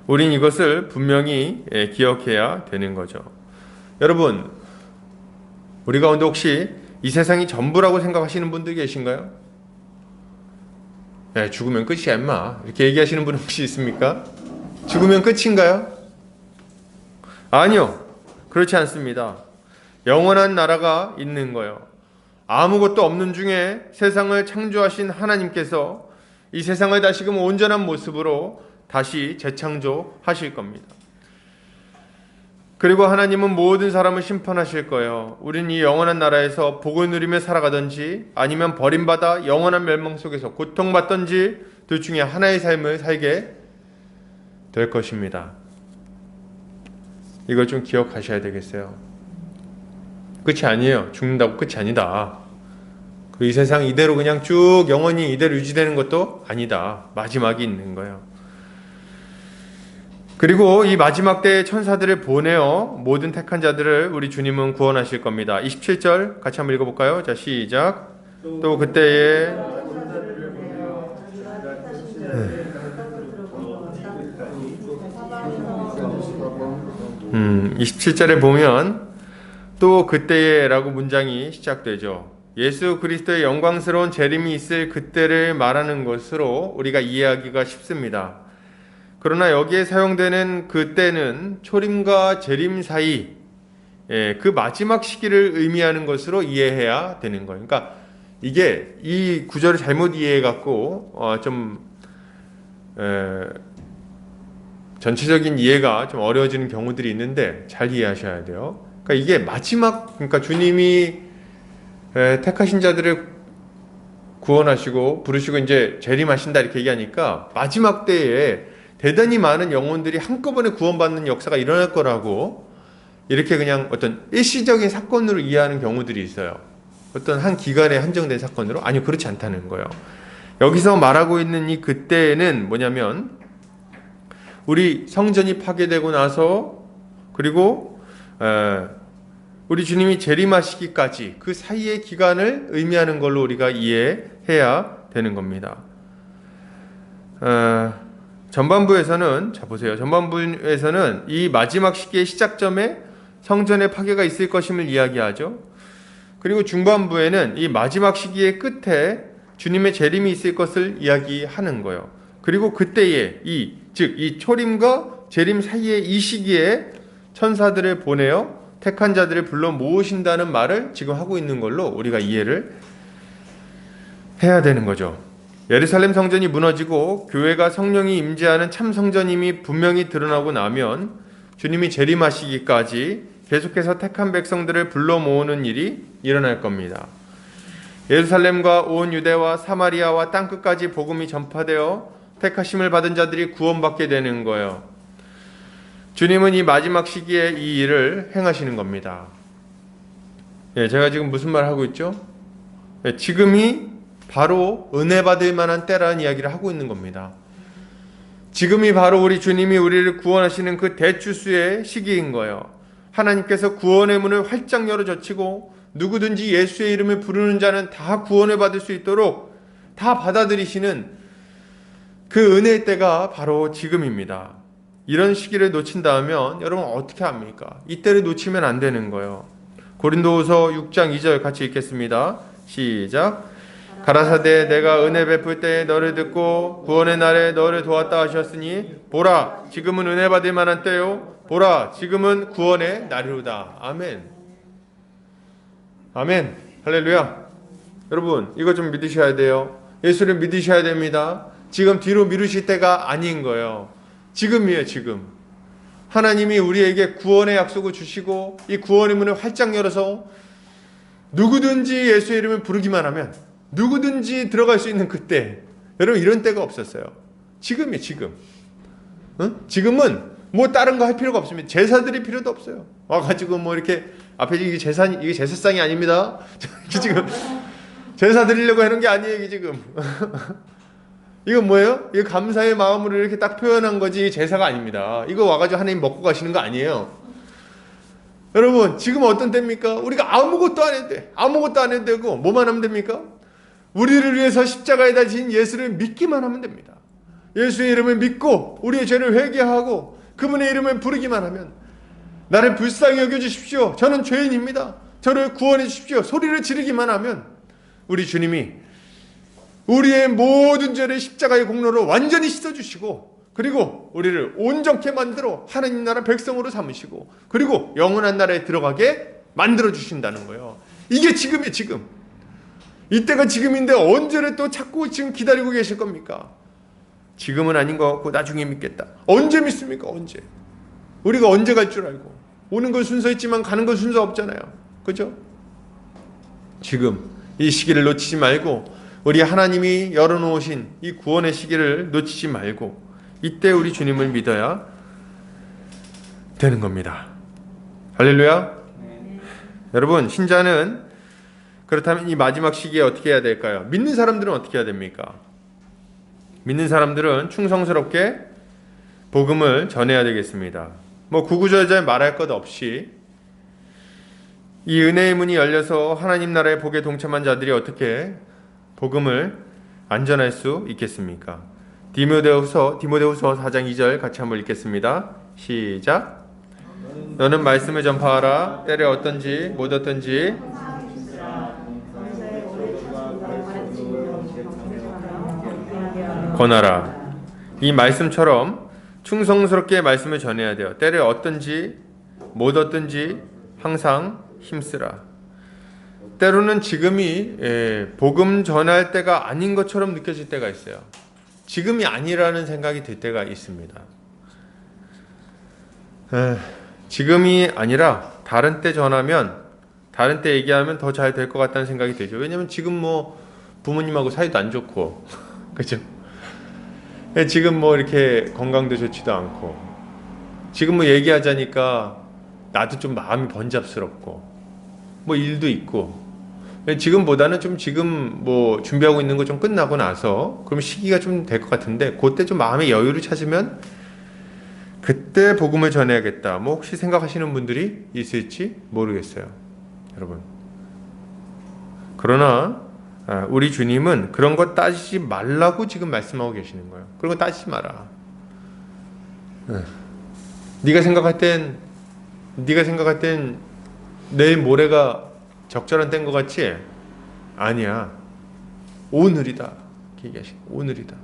우린 이것을 분명히 기억해야 되는 거죠. 여러분, 우리 가운데 혹시 이 세상이 전부라고 생각하시는 분들 계신가요? 죽으면 끝이야 임마 이렇게 얘기하시는 분 혹시 있습니까? 죽으면 끝인가요? 아니요, 그렇지 않습니다. 영원한 나라가 있는 거예요. 아무것도 없는 중에 세상을 창조하신 하나님께서 이 세상을 다시금 온전한 모습으로 다시 재창조하실 겁니다. 그리고 하나님은 모든 사람을 심판하실 거예요. 우린 이 영원한 나라에서 복을 누리며 살아가든지 아니면 버림받아 영원한 멸망 속에서 고통받든지 둘 중에 하나의 삶을 살게 될 것입니다. 이걸 좀 기억하셔야 되겠어요. 끝이 아니에요. 죽는다고 끝이 아니다. 이 세상 이대로 그냥 쭉 영원히 이대로 유지되는 것도 아니다. 마지막이 있는 거예요. 그리고 이 마지막 때에 천사들을 보내어 모든 택한 자들을 우리 주님은 구원하실 겁니다. 27절 같이 한번 읽어볼까요? 자, 시작. 또 그때에 27절에 보면 또 그때에 라고 문장이 시작되죠. 예수 그리스도의 영광스러운 재림이 있을 그때를 말하는 것으로 우리가 이해하기가 쉽습니다. 그러나 여기에 사용되는 그때는 초림과 재림 사이 그 마지막 시기를 의미하는 것으로 이해해야 되는 거예요. 그러니까 이게 이 구절을 잘못 이해해갖고 전체적인 이해가 좀 어려워지는 경우들이 있는데 잘 이해하셔야 돼요. 그러니까 이게 마지막, 그러니까 주님이 택하신 자들을 구원하시고 부르시고 이제 재림하신다 이렇게 얘기하니까 마지막 때에 대단히 많은 영혼들이 한꺼번에 구원받는 역사가 일어날 거라고 이렇게 그냥 어떤 일시적인 사건으로 이해하는 경우들이 있어요. 어떤 한 기간에 한정된 사건으로. 아니요, 그렇지 않다는 거예요. 여기서 말하고 있는 이 그때는 뭐냐면 우리 성전이 파괴되고 나서 그리고 우리 주님이 재림하시기까지 그 사이의 기간을 의미하는 걸로 우리가 이해해야 되는 겁니다. 전반부에서는 자 보세요. 전반부에서는 이 마지막 시기의 시작점에 성전의 파괴가 있을 것임을 이야기하죠. 그리고 중반부에는 이 마지막 시기의 끝에 주님의 재림이 있을 것을 이야기하는 거예요. 그리고 그때에 이 초림과 재림 사이의 이 시기에 천사들을 보내어 택한 자들을 불러 모으신다는 말을 지금 하고 있는 걸로 우리가 이해를 해야 되는 거죠. 예루살렘 성전이 무너지고 교회가 성령이 임재하는 참 성전임이 분명히 드러나고 나면 주님이 재림하시기까지 계속해서 택한 백성들을 불러 모으는 일이 일어날 겁니다. 예루살렘과 온 유대와 사마리아와 땅끝까지 복음이 전파되어 택하심을 받은 자들이 구원받게 되는 거예요. 주님은 이 마지막 시기에 이 일을 행하시는 겁니다. 제가 지금 무슨 말 하고 있죠? 지금이 바로 은혜 받을 만한 때라는 이야기를 하고 있는 겁니다. 지금이 바로 우리 주님이 우리를 구원하시는 그 대추수의 시기인 거예요. 하나님께서 구원의 문을 활짝 열어젖히고 누구든지 예수의 이름을 부르는 자는 다 구원을 받을 수 있도록 다 받아들이시는 그 은혜의 때가 바로 지금입니다. 이런 시기를 놓친다면 여러분 어떻게 합니까? 이때를 놓치면 안 되는 거예요. 고린도후서 6장 2절 같이 읽겠습니다. 시작. 가라사대 내가 은혜 베풀 때 너를 듣고 구원의 날에 너를 도왔다 하셨으니 보라 지금은 은혜 받을 만한 때요 보라 지금은 구원의 날이로다. 아멘. 아멘. 할렐루야. 여러분 이거 좀 믿으셔야 돼요. 예수를 믿으셔야 됩니다. 지금 뒤로 미루실 때가 아닌 거예요. 지금이에요. 지금 하나님이 우리에게 구원의 약속을 주시고 이 구원의 문을 활짝 열어서 누구든지 예수의 이름을 부르기만 하면 누구든지 들어갈 수 있는 그때. 여러분 이런 때가 없었어요. 지금이에요. 지금. 지금은 뭐 다른 거 할 필요가 없습니다. 제사 드릴 필요도 없어요. 와가지고 뭐 이렇게 앞에 이게 제사상이 아닙니다. 지금 제사 드리려고 하는 게 아니에요. 이게 지금. 이건 뭐예요? 이거 감사의 마음으로 이렇게 딱 표현한 거지 제사가 아닙니다. 이거 와가지고 하나님 먹고 가시는 거 아니에요. 여러분 지금 어떤 때입니까? 우리가 아무것도 안 해도 돼. 아무것도 안 해도 되고 뭐만 하면 됩니까? 우리를 위해서 십자가에 달리신 예수를 믿기만 하면 됩니다. 예수의 이름을 믿고 우리의 죄를 회개하고 그분의 이름을 부르기만 하면 나를 불쌍히 여겨주십시오. 저는 죄인입니다. 저를 구원해 주십시오. 소리를 지르기만 하면 우리 주님이 우리의 모든 죄를 십자가의 공로로 완전히 씻어주시고 그리고 우리를 온전케 만들어 하나님 나라 백성으로 삼으시고 그리고 영원한 나라에 들어가게 만들어 주신다는 거예요. 이게 지금이에요. 지금. 이때가 지금인데 언제를 또 찾고 지금 기다리고 계실 겁니까? 지금은 아닌 것 같고 나중에 믿겠다. 언제 믿습니까? 언제? 우리가 언제 갈 줄 알고. 오는 건 순서 있지만 가는 건 순서 없잖아요. 그죠? 지금 이 시기를 놓치지 말고 우리 하나님이 열어놓으신 이 구원의 시기를 놓치지 말고 이때 우리 주님을 믿어야 되는 겁니다. 할렐루야. 여러분 신자는 그렇다면 이 마지막 시기에 어떻게 해야 될까요? 믿는 사람들은 어떻게 해야 됩니까? 믿는 사람들은 충성스럽게 복음을 전해야 되겠습니다. 뭐 구구절절 말할 것 없이 이 은혜의 문이 열려서 하나님 나라의 복에 동참한 자들이 어떻게 복음을 안전할 수 있겠습니까? 디모데후서 4장 2절 같이 한번 읽겠습니다. 시작. 너는 말씀을 전파하라. 때에 어떤지 못 어떤지 권하라. 이 말씀처럼 충성스럽게 말씀을 전해야 돼요. 때에 어떤지 못 어떤지 항상 힘쓰라. 때로는 지금이 복음 전할 때가 아닌 것처럼 느껴질 때가 있어요. 지금이 아니라는 생각이 들 때가 있습니다. 지금이 아니라 다른 때 전하면, 다른 때 얘기하면 더 잘 될 것 같다는 생각이 들죠. 왜냐면 지금 뭐 부모님하고 사이도 안 좋고 그죠? 지금 뭐 이렇게 건강도 좋지도 않고, 지금 뭐 얘기하자니까 나도 좀 마음이 번잡스럽고, 뭐 일도 있고, 지금보다는 좀 지금 뭐 준비하고 있는 거 좀 끝나고 나서 그럼 시기가 좀 될 것 같은데, 그때 좀 마음의 여유를 찾으면 그때 복음을 전해야겠다. 뭐 혹시 생각하시는 분들이 있을지 모르겠어요, 여러분. 그러나 우리 주님은 그런 거 따지지 말라고 지금 말씀하고 계시는 거예요. 그런 거 따지지 마라. 네가 생각할 땐 내일 모레가 적절한 때인 것 같지? 아니야. 오늘이다. 얘기하시고, 오늘이다.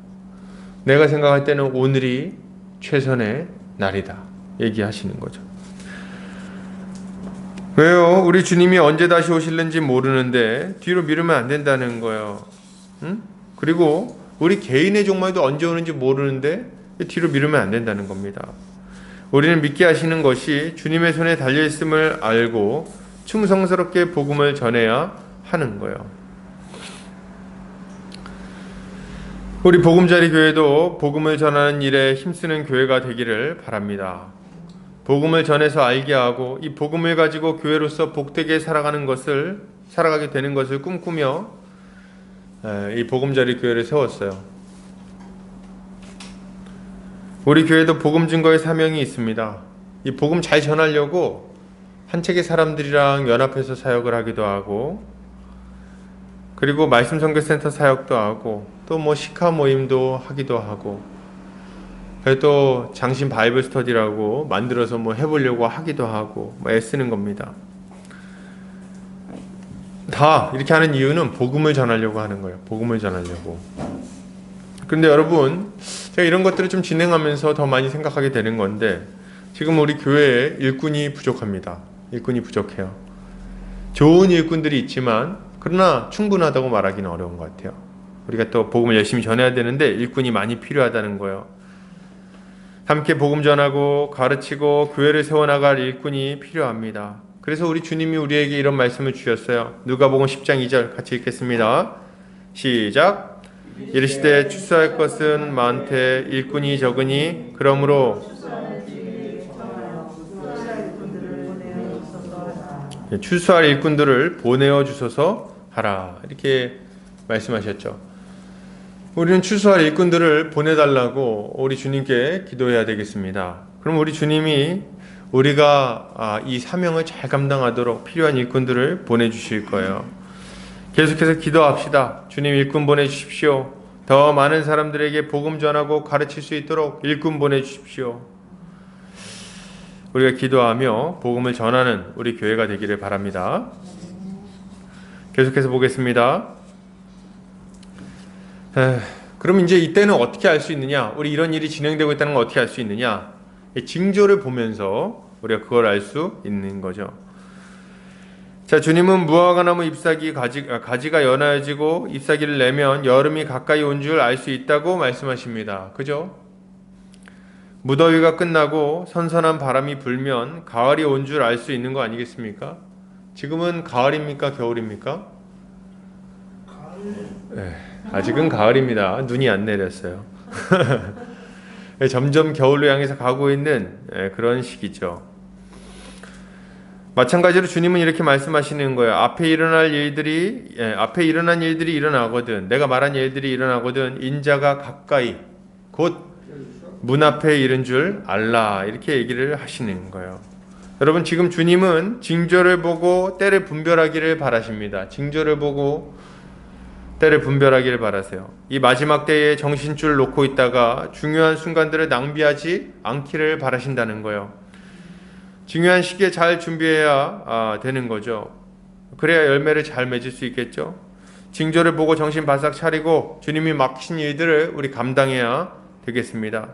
내가 생각할 때는 오늘이 최선의 날이다. 얘기하시는 거죠. 왜요? 우리 주님이 언제 다시 오실는지 모르는데 뒤로 미루면 안 된다는 거예요. 응? 그리고 우리 개인의 종말도 언제 오는지 모르는데 뒤로 미루면 안 된다는 겁니다. 우리는 믿게 하시는 것이 주님의 손에 달려있음을 알고 충성스럽게 복음을 전해야 하는 거예요. 우리 보금자리 교회도 복음을 전하는 일에 힘쓰는 교회가 되기를 바랍니다. 복음을 전해서 알게 하고 이 복음을 가지고 교회로서 복되게 살아가게 되는 것을 꿈꾸며 이 보금자리 교회를 세웠어요. 우리 교회도 복음 증거의 사명이 있습니다. 이 복음 잘 전하려고 한 책의 사람들이랑 연합해서 사역을 하기도 하고, 그리고 말씀 선교센터 사역도 하고, 또 뭐 시카 모임도 하기도 하고, 또 장신 바이블 스터디라고 만들어서 뭐 해보려고 하기도 하고, 뭐 애쓰는 겁니다. 다 이렇게 하는 이유는 복음을 전하려고 하는 거예요. 복음을 전하려고. 그런데 여러분, 제가 이런 것들을 좀 진행하면서 더 많이 생각하게 되는 건데, 지금 우리 교회에 일꾼이 부족합니다. 일꾼이 부족해요. 좋은 일꾼들이 있지만 그러나 충분하다고 말하기는 어려운 것 같아요. 우리가 또 복음을 열심히 전해야 되는데 일꾼이 많이 필요하다는 거예요. 함께 복음 전하고 가르치고 교회를 세워나갈 일꾼이 필요합니다. 그래서 우리 주님이 우리에게 이런 말씀을 주셨어요. 누가복음 10장 2절 같이 읽겠습니다. 시작. 이르시되 추수할 것은 많되 일꾼이 적으니 그러므로 추수할 일꾼들을 보내어 주소서 하라. 이렇게 말씀하셨죠. 우리는 추수할 일꾼들을 보내달라고 우리 주님께 기도해야 되겠습니다. 그럼 우리 주님이 우리가 이 사명을 잘 감당하도록 필요한 일꾼들을 보내주실 거예요. 계속해서 기도합시다. 주님 일꾼 보내주십시오. 더 많은 사람들에게 복음 전하고 가르칠 수 있도록 일꾼 보내주십시오. 우리가 기도하며 복음을 전하는 우리 교회가 되기를 바랍니다. 계속해서 보겠습니다. 그럼 이제 이때는 어떻게 알 수 있느냐? 우리 이런 일이 진행되고 있다는 걸 어떻게 알 수 있느냐? 징조를 보면서 우리가 그걸 알 수 있는 거죠. 자, 주님은 무화과나무 잎사귀 가지가 연하여지고 잎사귀를 내면 여름이 가까이 온 줄 알 수 있다고 말씀하십니다. 그죠? 무더위가 끝나고 선선한 바람이 불면 가을이 온 줄 알 수 있는 거 아니겠습니까? 지금은 가을입니까? 겨울입니까? 아직은 가을입니다. 눈이 안 내렸어요. 점점 겨울로 향해서 가고 있는 그런 시기죠. 마찬가지로 주님은 이렇게 말씀하시는 거예요. 앞에 일어난 일들이 일어나거든, 내가 말한 일들이 일어나거든 인자가 가까이 곧 문 앞에 이른 줄 알라 이렇게 얘기를 하시는 거예요. 여러분 지금 주님은 징조를 보고 때를 분별하기를 바라십니다. 징조를 보고 때를 분별하기를 바라세요. 이 마지막 때에 정신줄 놓고 있다가 중요한 순간들을 낭비하지 않기를 바라신다는 거예요. 중요한 시기에 잘 준비해야 되는 거죠. 그래야 열매를 잘 맺을 수 있겠죠. 징조를 보고 정신 바싹 차리고 주님이 맡기신 일들을 우리 감당해야 되겠습니다.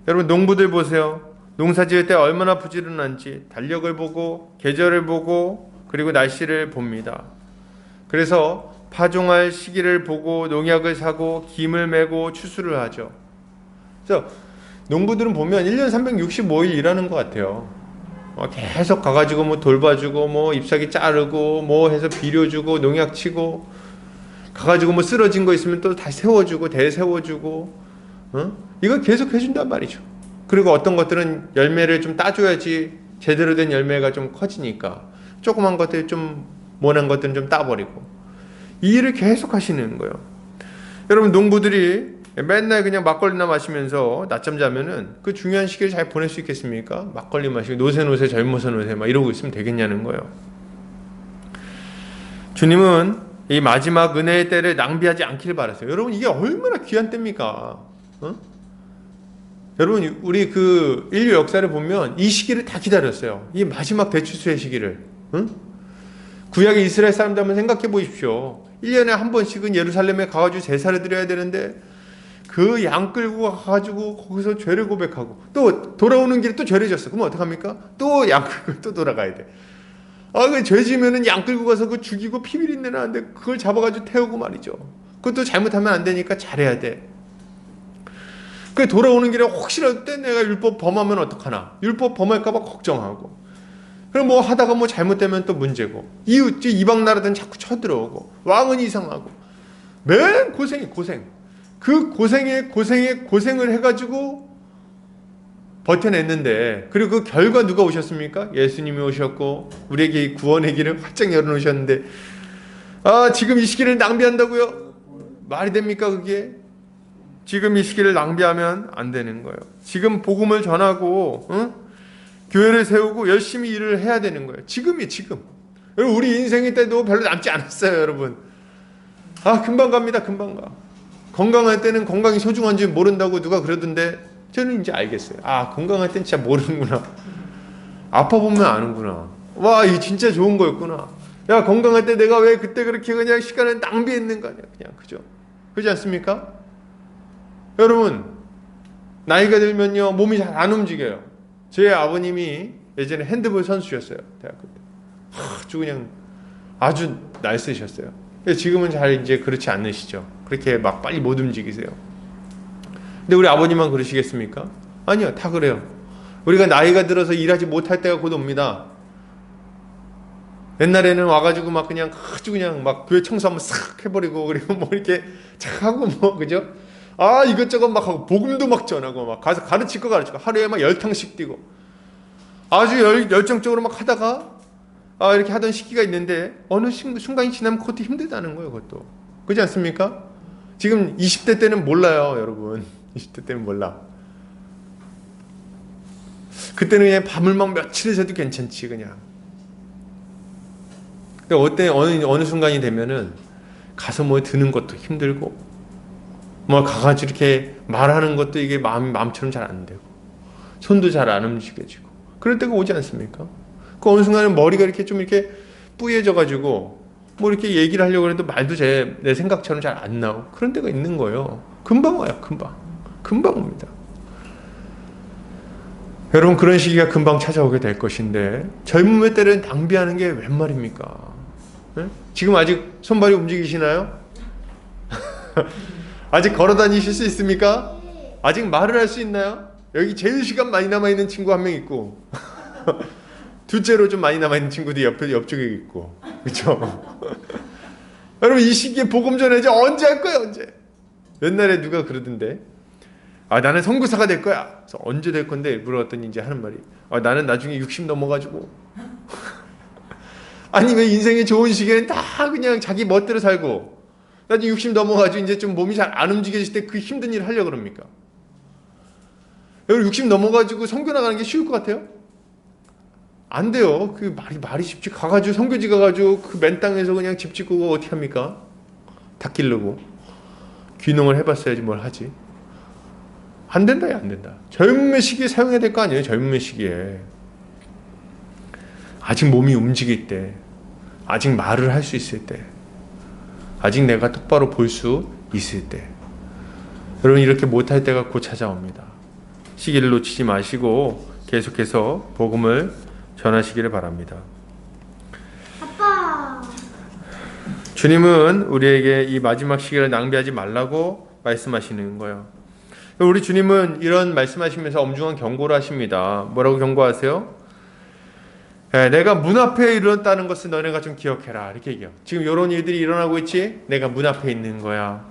여러분 농부들 보세요. 농사 지을 때 얼마나 부지런한지 달력을 보고 계절을 보고 그리고 날씨를 봅니다. 그래서 파종할 시기를 보고 농약을 사고 김을 메고 추수를 하죠. 그래서 농부들은 보면 1년 365일 일하는 것 같아요. 계속 가가지고 뭐 돌봐주고 뭐 잎사귀 자르고 뭐 해서 비료주고 농약 치고 가가지고 뭐 쓰러진 거 있으면 또 다시 세워주고 대세워주고 이걸 계속 해준단 말이죠. 그리고 어떤 것들은 열매를 좀 따줘야지 제대로 된 열매가 좀 커지니까 조그만 것들 좀 모난 것들은 좀 따버리고 이 일을 계속 하시는 거예요. 여러분 농부들이 맨날 그냥 막걸리나 마시면서 낮잠 자면은 그 중요한 시기를 잘 보낼 수 있겠습니까? 막걸리 마시고 노세 젊어서 노세 막 이러고 있으면 되겠냐는 거예요. 주님은 이 마지막 은혜의 때를 낭비하지 않기를 바라세요. 여러분 이게 얼마나 귀한 때입니까? 여러분 우리 그 인류 역사를 보면 이 시기를 다 기다렸어요. 이 마지막 대추수의 시기를. 구약의 이스라엘 사람들 한번 생각해 보십시오. 1년에 한 번씩은 예루살렘에 가가지고 제사를 드려야 되는데 그 양 끌고 가가지고 거기서 죄를 고백하고 또 돌아오는 길에 또 죄를 졌어. 그럼 어떡합니까? 또 양 끌고 또 돌아가야 돼. 그 죄 지면은 양 끌고 가서 그 죽이고 피 비린내 나는데 그걸 잡아가지고 태우고 말이죠. 그것도 잘못하면 안 되니까 잘해야 돼. 그 돌아오는 길에 혹시라도 때 내가 율법 범하면 어떡하나. 율법 범할까봐 걱정하고. 그럼 뭐 하다가 뭐 잘못되면 또 문제고. 이방 나라들은 자꾸 쳐들어오고. 왕은 이상하고. 맨 고생. 그 고생을 해가지고 버텨냈는데 그리고 그 결과 누가 오셨습니까? 예수님이 오셨고 우리에게 구원의 길을 활짝 열어놓으셨는데 지금 이 시기를 낭비한다고요? 말이 됩니까 그게? 지금 이 시기를 낭비하면 안 되는 거예요. 지금 복음을 전하고 교회를 세우고 열심히 일을 해야 되는 거예요. 지금이 지금. 여러분 우리 인생의 때도 별로 남지 않았어요. 여러분 금방 갑니다. 금방 가. 건강할 때는 건강이 소중한지 모른다고 누가 그러던데 저는 이제 알겠어요. 건강할 땐 진짜 모르는구나. 아파 보면 아는구나. 와, 이게 진짜 좋은 거였구나. 야, 건강할 때 내가 왜 그때 그렇게 그냥 시간을 낭비했는가? 그냥 그죠? 그렇지 않습니까? 여러분 나이가 들면요 몸이 잘 안 움직여요. 제 아버님이 예전에 핸드볼 선수였어요. 대학교 때. 아주 날쌔셨어요. 지금은 잘 이제 그렇지 않으시죠. 그렇게 막 빨리 못 움직이세요. 근데 우리 아버님만 그러시겠습니까? 아니요, 다 그래요. 우리가 나이가 들어서 일하지 못할 때가 곧 옵니다. 옛날에는 와가지고 막 그냥 아주 그냥 막 교회 청소 한번 싹 해버리고 그리고 뭐 이렇게 착 하고 뭐 그죠? 이것저것 막 하고 복음도 막 전하고 막 가서 가르칠 거 가르치고 하루에 막 10탕씩 뛰고 아주 열정적으로 막 하다가 이렇게 하던 시기가 있는데 어느 순간이 지나면 그것도 힘들다는 거예요. 그것도 그렇지 않습니까? 지금 20대 때는 몰라요. 여러분 20대 때는 몰라. 그때는 그냥 밤을 막 며칠을 새도 괜찮지 그냥. 근데 어느 순간이 되면은 가서 뭐 드는 것도 힘들고 뭐 가가지고 이렇게 말하는 것도 이게 마음처럼 잘 안 되고 손도 잘 안 움직여지고 그럴 때가 오지 않습니까? 그 어느 순간에 머리가 이렇게 좀 이렇게 뿌얘져가지고 뭐 이렇게 얘기를 하려고 해도 말도 내 생각처럼 잘 안 나오고 그런 때가 있는 거예요. 금방 와요. 금방 옵니다. 여러분 그런 시기가 금방 찾아오게 될 것인데 젊음의 때를 낭비하는 게 웬 말입니까? 네? 지금 아직 손발이 움직이시나요? 아직 걸어 다니실 수 있습니까? 아직 말을 할 수 있나요? 여기 제일 시간 많이 남아있는 친구 한 명 있고 둘째로 좀 많이 남아있는 친구도 옆쪽에 있고 그렇죠? 여러분 이 시기에 복음 전해야지 언제 할 거야 언제? 옛날에 누가 그러던데 나는 선교사가 될 거야. 그래서 언제 될 건데 물어봤더니 이제 하는 말이 나는 나중에 60 넘어가지고 아니 왜 인생의 좋은 시기에는 다 그냥 자기 멋대로 살고 나중에 60 넘어가지고 이제 좀 몸이 잘 안 움직여질 때 그 힘든 일을 하려고 그럽니까? 여러분 60 넘어가지고 선교 나가는 게 쉬울 것 같아요? 안 돼요. 그 말이 쉽지. 가가지고 선교지 가가지고 그 맨 땅에서 그냥 집 짓고 어떻게 합니까? 닭 기르고 귀농을 해봤어야지 뭘 하지. 안 된다, 안 된다. 젊은 시기에 사용해야 될 거 아니에요. 젊은 시기에 아직 몸이 움직일 때, 아직 말을 할 수 있을 때, 아직 내가 똑바로 볼 수 있을 때. 여러분 이렇게 못할 때가 곧 찾아옵니다. 시기를 놓치지 마시고 계속해서 복음을 전하시기를 바랍니다.
아빠.
주님은 우리에게 이 마지막 시기를 낭비하지 말라고 말씀하시는 거예요. 우리 주님은 이런 말씀하시면서 엄중한 경고를 하십니다. 뭐라고 경고하세요? 내가 문 앞에 일어났다는 것을 너네가 좀 기억해라. 이렇게 얘기해요. 지금 이런 일들이 일어나고 있지? 내가 문 앞에 있는 거야.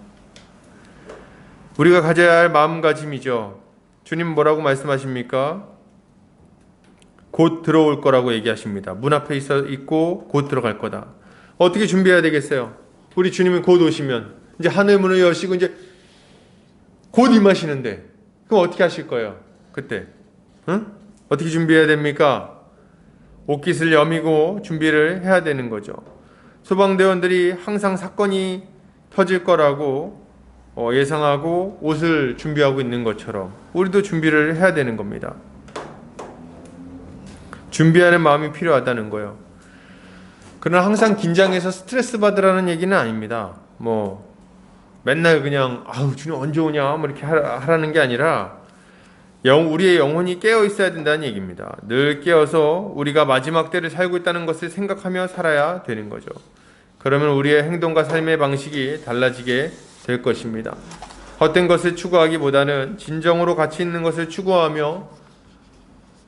우리가 가져야 할 마음가짐이죠. 주님 뭐라고 말씀하십니까? 곧 들어올 거라고 얘기하십니다. 문 앞에 있고 곧 들어갈 거다. 어떻게 준비해야 되겠어요? 우리 주님이 곧 오시면 이제 하늘 문을 여시고 이제 곧 임하시는데 그럼 어떻게 하실 거예요? 그때 응? 어떻게 준비해야 됩니까? 옷깃을 여미고 준비를 해야 되는 거죠. 소방대원들이 항상 사건이 터질 거라고 예상하고 옷을 준비하고 있는 것처럼 우리도 준비를 해야 되는 겁니다. 준비하는 마음이 필요하다는 거예요. 그러나 항상 긴장해서 스트레스 받으라는 얘기는 아닙니다. 뭐 맨날 그냥 아우 주님 언제 오냐 뭐 이렇게 하라는 게 아니라 우리의 영혼이 깨어 있어야 된다는 얘기입니다. 늘 깨어서 우리가 마지막 때를 살고 있다는 것을 생각하며 살아야 되는 거죠. 그러면 우리의 행동과 삶의 방식이 달라지게 될 것입니다. 헛된 것을 추구하기보다는 진정으로 가치 있는 것을 추구하며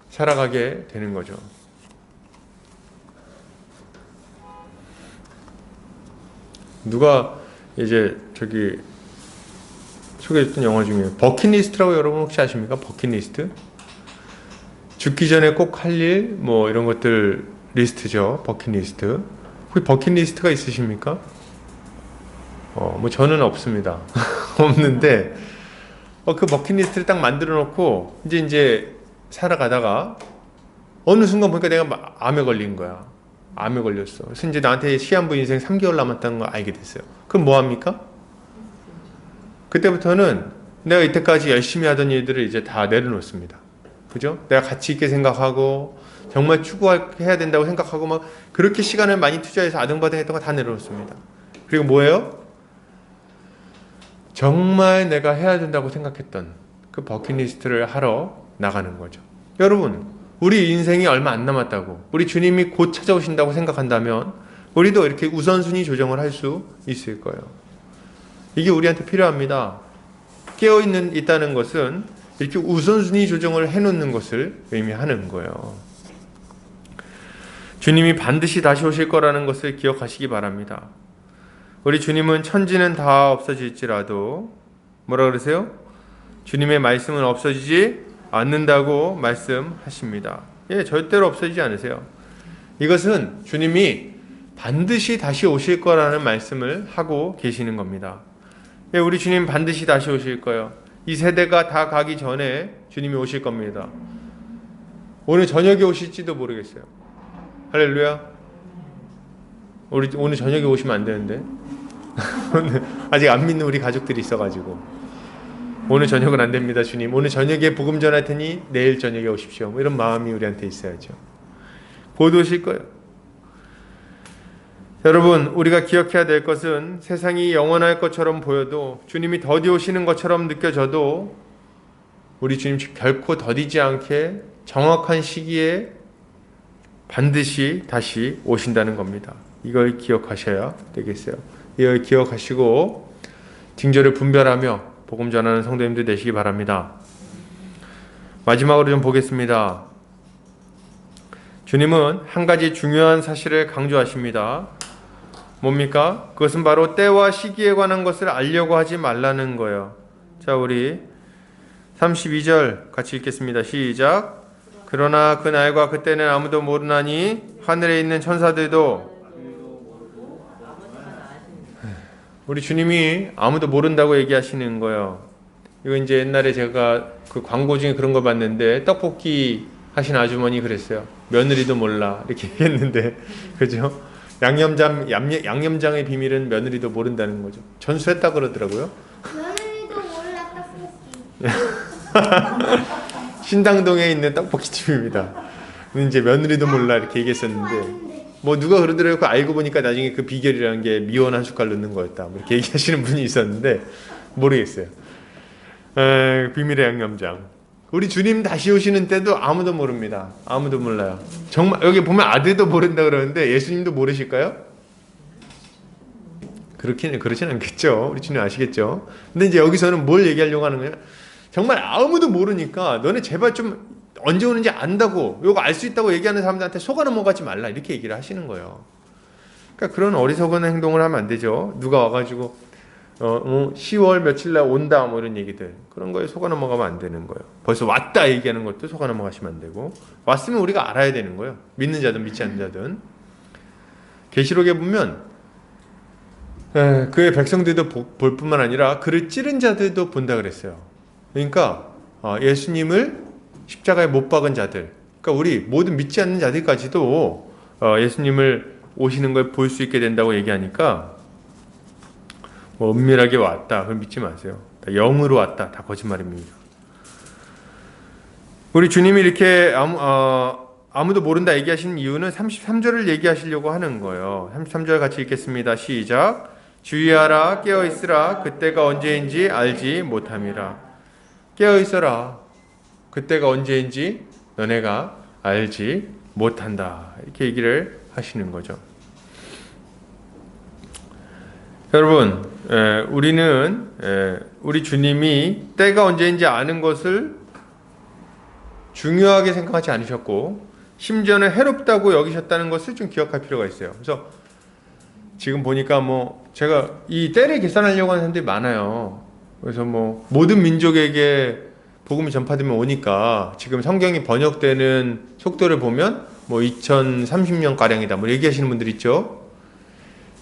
살아가게 되는 거죠. 누가 이제 저기 소개해줬던 영화 중에 버킷리스트라고 여러분 혹시 아십니까? 버킷리스트? 죽기 전에 꼭 할 일 뭐 이런 것들 리스트죠. 버킷리스트. 혹시 버킷리스트가 있으십니까? 뭐 저는 없습니다. 없는데 그 버킷리스트를 딱 만들어 놓고 이제 살아가다가 어느 순간 보니까 내가 암에 걸린 거야. 암에 걸렸어. 그래서 이제 나한테 시한부 인생 3개월 남았다는 걸 알게 됐어요. 그럼 뭐 합니까? 그때부터는 내가 이때까지 열심히 하던 일들을 이제 다 내려놓습니다. 그죠? 내가 가치 있게 생각하고 정말 추구해야 된다고 생각하고 막 그렇게 시간을 많이 투자해서 아등바등 했던 거 다 내려놓습니다. 그리고 뭐예요? 정말 내가 해야 된다고 생각했던 그 버킷리스트를 하러 나가는 거죠. 여러분, 우리 인생이 얼마 안 남았다고, 우리 주님이 곧 찾아오신다고 생각한다면 우리도 이렇게 우선순위 조정을 할 수 있을 거예요. 이게 우리한테 필요합니다. 있다는 것은 이렇게 우선순위 조정을 해놓는 것을 의미하는 거예요. 주님이 반드시 다시 오실 거라는 것을 기억하시기 바랍니다. 우리 주님은 천지는 다 없어질지라도 뭐라 그러세요? 주님의 말씀은 없어지지 않는다고 말씀하십니다. 예, 절대로 없어지지 않으세요. 이것은 주님이 반드시 다시 오실 거라는 말씀을 하고 계시는 겁니다. 예, 우리 주님 반드시 다시 오실 거예요. 이 세대가 다 가기 전에 주님이 오실 겁니다. 오늘 저녁에 오실지도 모르겠어요. 할렐루야. 우리 오늘 저녁에 오시면 안 되는데 아직 안 믿는 우리 가족들이 있어가지고 오늘 저녁은 안 됩니다. 주님 오늘 저녁에 복음 전할 테니 내일 저녁에 오십시오. 뭐 이런 마음이 우리한테 있어야죠. 곧 오실 거예요. 여러분, 우리가 기억해야 될 것은 세상이 영원할 것처럼 보여도 주님이 더디 오시는 것처럼 느껴져도 우리 주님 결코 더디지 않게 정확한 시기에 반드시 다시 오신다는 겁니다. 이걸 기억하셔야 되겠어요. 이걸 기억하시고 징조를 분별하며 복음 전하는 성도님들 되시기 바랍니다. 마지막으로 좀 보겠습니다. 주님은 한 가지 중요한 사실을 강조하십니다. 뭡니까? 그것은 바로 때와 시기에 관한 것을 알려고 하지 말라는 거예요. 자, 우리 32절 같이 읽겠습니다. 시작. 그러나 그 날과 그때는 아무도 모르나니 하늘에 있는 천사들도 우리 주님이 아무도 모른다고 얘기하시는 거예요. 이거 이제 옛날에 제가 그 광고 중에 그런 거 봤는데 떡볶이 하신 아주머니 그랬어요. 며느리도 몰라 이렇게 얘기했는데 그죠? 양념장의 비밀은 며느리도 모른다는 거죠. 전수했다 그러더라고요.
며느리도 몰라 떡볶이.
신당동에 있는 떡볶이집입니다. 근데 이제 며느리도 몰라 이렇게 얘기했었는데 뭐 누가 그러더라고요. 그 알고 보니까 나중에 그 비결이라는 게 미원 한 숟갈 넣는 거였다. 뭐 이렇게 얘기하시는 분이 있었는데 모르겠어요. 비밀의 양념장. 우리 주님 다시 오시는 때도 아무도 모릅니다. 아무도 몰라요. 정말 여기 보면 아들도 모른다 그러는데 예수님도 모르실까요? 그렇진 않겠죠. 우리 주님 아시겠죠. 근데 이제 여기서는 뭘 얘기하려고 하는 거냐? 정말 아무도 모르니까 너네 제발 좀 언제 오는지 안다고 이거 알 수 있다고 얘기하는 사람들한테 속아 넘어가지 말라 이렇게 얘기를 하시는 거예요. 그러니까 그런 어리석은 행동을 하면 안 되죠. 누가 와가지고 10월 며칠 날 온다 뭐 이런 얘기들 그런 거에 속아 넘어가면 안 되는 거예요. 벌써 왔다 얘기하는 것도 속아 넘어가시면 안 되고 왔으면 우리가 알아야 되는 거예요. 믿는 자든 믿지 않는 자든. 계시록에 보면 그의 백성들도 볼 뿐만 아니라 그를 찌른 자들도 본다 그랬어요. 그러니까 예수님을 십자가에 못 박은 자들, 그러니까 우리 모든 믿지 않는 자들까지도 예수님을 오시는 걸 볼 수 있게 된다고 얘기하니까 뭐 은밀하게 왔다 그럼 믿지 마세요. 다 영으로 왔다 다 거짓말입니다. 우리 주님이 이렇게 아무도 모른다 얘기하시는 이유는 33절을 얘기하시려고 하는 거예요. 33절 같이 읽겠습니다. 시작. 주의하라 깨어있으라 그때가 언제인지 알지 못함이라. 깨어있어라 그때가 언제인지 너네가 알지 못한다 이렇게 얘기를 하시는 거죠. 여러분 우리는 우리 주님이 때가 언제인지 아는 것을 중요하게 생각하지 않으셨고 심지어는 해롭다고 여기셨다는 것을 좀 기억할 필요가 있어요. 그래서 지금 보니까 뭐 제가 이 때를 계산하려고 하는 사람들이 많아요. 그래서 뭐 모든 민족에게 복음이 전파되면 오니까 지금 성경이 번역되는 속도를 보면 뭐 2030년 가량이다 뭐 얘기하시는 분들 있죠.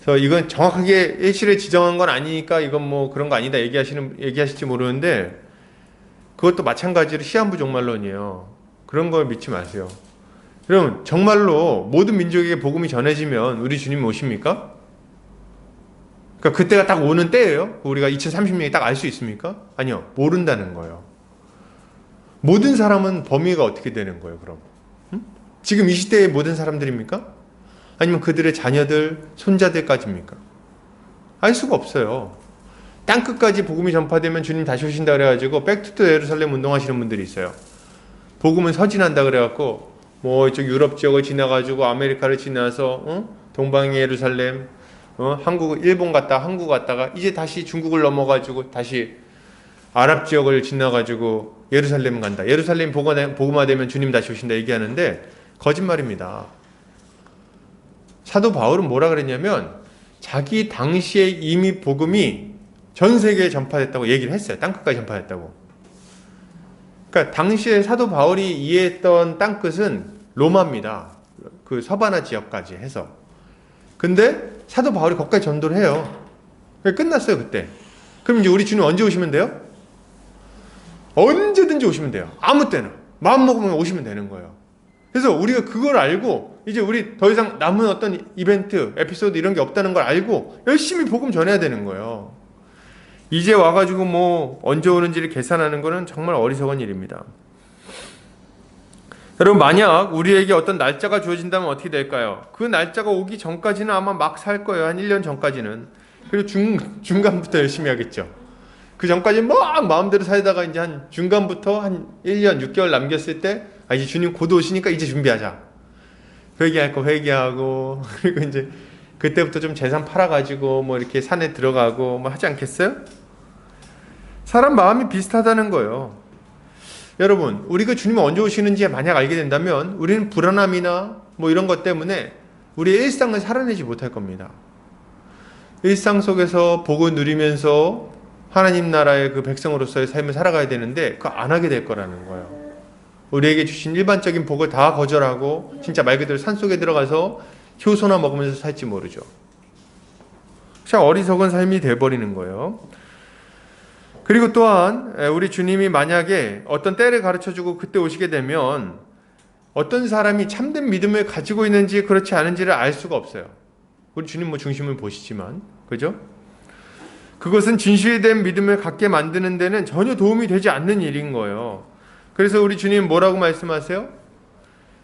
그래서 이건 정확하게 일시를 지정한 건 아니니까 이건 뭐 그런 거 아니다 얘기하실지 모르는데 그것도 마찬가지로 시한부 종말론이에요. 그런 걸 믿지 마세요. 그럼 정말로 모든 민족에게 복음이 전해지면 우리 주님이 오십니까? 그러니까 그때가 딱 오는 때예요? 우리가 2030년이 딱 알 수 있습니까? 아니요. 모른다는 거예요. 모든 사람은 범위가 어떻게 되는 거예요, 그럼? 지금 이 시대의 모든 사람들입니까? 아니면 그들의 자녀들, 손자들까지입니까? 알 수가 없어요. 땅끝까지 복음이 전파되면 주님 다시 오신다 그래가지고 백투더 예루살렘 운동하시는 분들이 있어요. 복음은 서진한다 그래갖고 뭐 이쪽 유럽 지역을 지나가지고 아메리카를 지나서 동방의 예루살렘, 한국, 일본 갔다 한국 갔다가 이제 다시 중국을 넘어가지고 다시 아랍 지역을 지나가지고 예루살렘 간다. 예루살렘 복음화되면 주님 다시 오신다 얘기하는데 거짓말입니다. 사도 바울은 뭐라 그랬냐면 자기 당시에 이미 복음이 전 세계에 전파됐다고 얘기를 했어요. 땅끝까지 전파됐다고. 그러니까 당시에 사도 바울이 이해했던 땅끝은 로마입니다. 그 서바나 지역까지 해서. 근데 사도 바울이 거기까지 전도를 해요. 끝났어요 그때. 그럼 이제 우리 주님 언제 오시면 돼요? 언제든지 오시면 돼요. 아무 때나 마음 먹으면 오시면 되는 거예요. 그래서 우리가 그걸 알고 이제 우리 더 이상 남은 어떤 이벤트, 에피소드 이런 게 없다는 걸 알고 열심히 복음 전해야 되는 거예요. 이제 와가지고 뭐 언제 오는지를 계산하는 거는 정말 어리석은 일입니다. 여러분 만약 우리에게 어떤 날짜가 주어진다면 어떻게 될까요? 그 날짜가 오기 전까지는 아마 막 살 거예요. 한 1년 전까지는. 그리고 중간부터 열심히 하겠죠. 그 전까지 막 마음대로 살다가 이제 한 중간부터 한 1년 6개월 남겼을 때 이제 주님 곧 오시니까 이제 준비하자. 회개할 거 회개하고 그리고 이제 그때부터 좀 재산 팔아가지고 뭐 이렇게 산에 들어가고 뭐 하지 않겠어요? 사람 마음이 비슷하다는 거예요. 여러분 우리가 주님이 언제 오시는지 만약 알게 된다면 우리는 불안함이나 뭐 이런 것 때문에 우리의 일상을 살아내지 못할 겁니다. 일상 속에서 복을 누리면서 하나님 나라의 그 백성으로서의 삶을 살아가야 되는데 그거 안 하게 될 거라는 거예요. 우리에게 주신 일반적인 복을 다 거절하고 진짜 말 그대로 산속에 들어가서 효소나 먹으면서 살지 모르죠. 참 어리석은 삶이 돼버리는 거예요. 그리고 또한 우리 주님이 만약에 어떤 때를 가르쳐주고 그때 오시게 되면 어떤 사람이 참된 믿음을 가지고 있는지 그렇지 않은지를 알 수가 없어요. 우리 주님 뭐 중심을 보시지만, 그죠? 그것은 진실된 믿음을 갖게 만드는 데는 전혀 도움이 되지 않는 일인 거예요. 그래서 우리 주님 뭐라고 말씀하세요?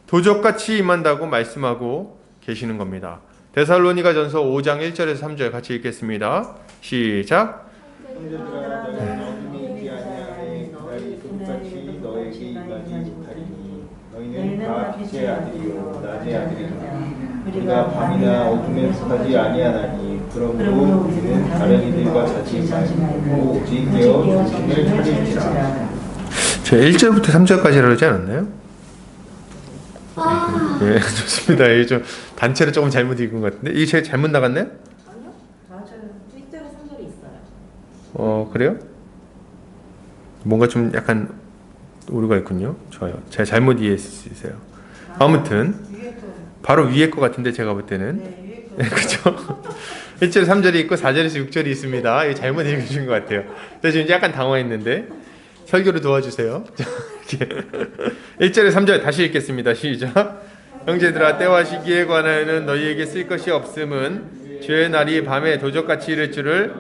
도적같이 임한다고 말씀하고 계시는 겁니다. 데살로니가전서 5장 1절에서 3절 같이 읽겠습니다. 시작.
형제들아 너희는 어둠이 있지 아니하되 그날이 도둑같이 너에게 임하지 못하리니 너희는 다 빛의 아들이요 낮의 아들이라. 우리가 밤이나 어둠에 속하지 아니하나니 그러므로 우리는 다른 이들과 자지 말고 오직 깨어 정신을 차릴지라.
제가 1절부터 3절까지 그러지 않았나요? 예, 좋습니다. 이게 좀 단체로 조금 잘못 읽은 것 같은데 이게 제가 잘못 나갔나요?
아니요. 맞아요. 1절에 3절에 있어요.
그래요? 뭔가 좀 약간 오류가 있군요. 좋아요. 제가 잘못 이해했어요. 아무튼 바로 위에 것 같은데 제가 볼 때는 네, 그렇죠. 1절에 3절이 있고 4절에서 6절이 있습니다. 이거 잘못 읽으신 것 같아요. 그래서 지금 약간 당황했는데 설교를 도와주세요. 1절에 3절 다시 읽겠습니다. 시작. 형제들아 때와 시기에 관하여는 너희에게 쓸 것이 없음은 주의 날이 밤에 도적같이 이를 줄을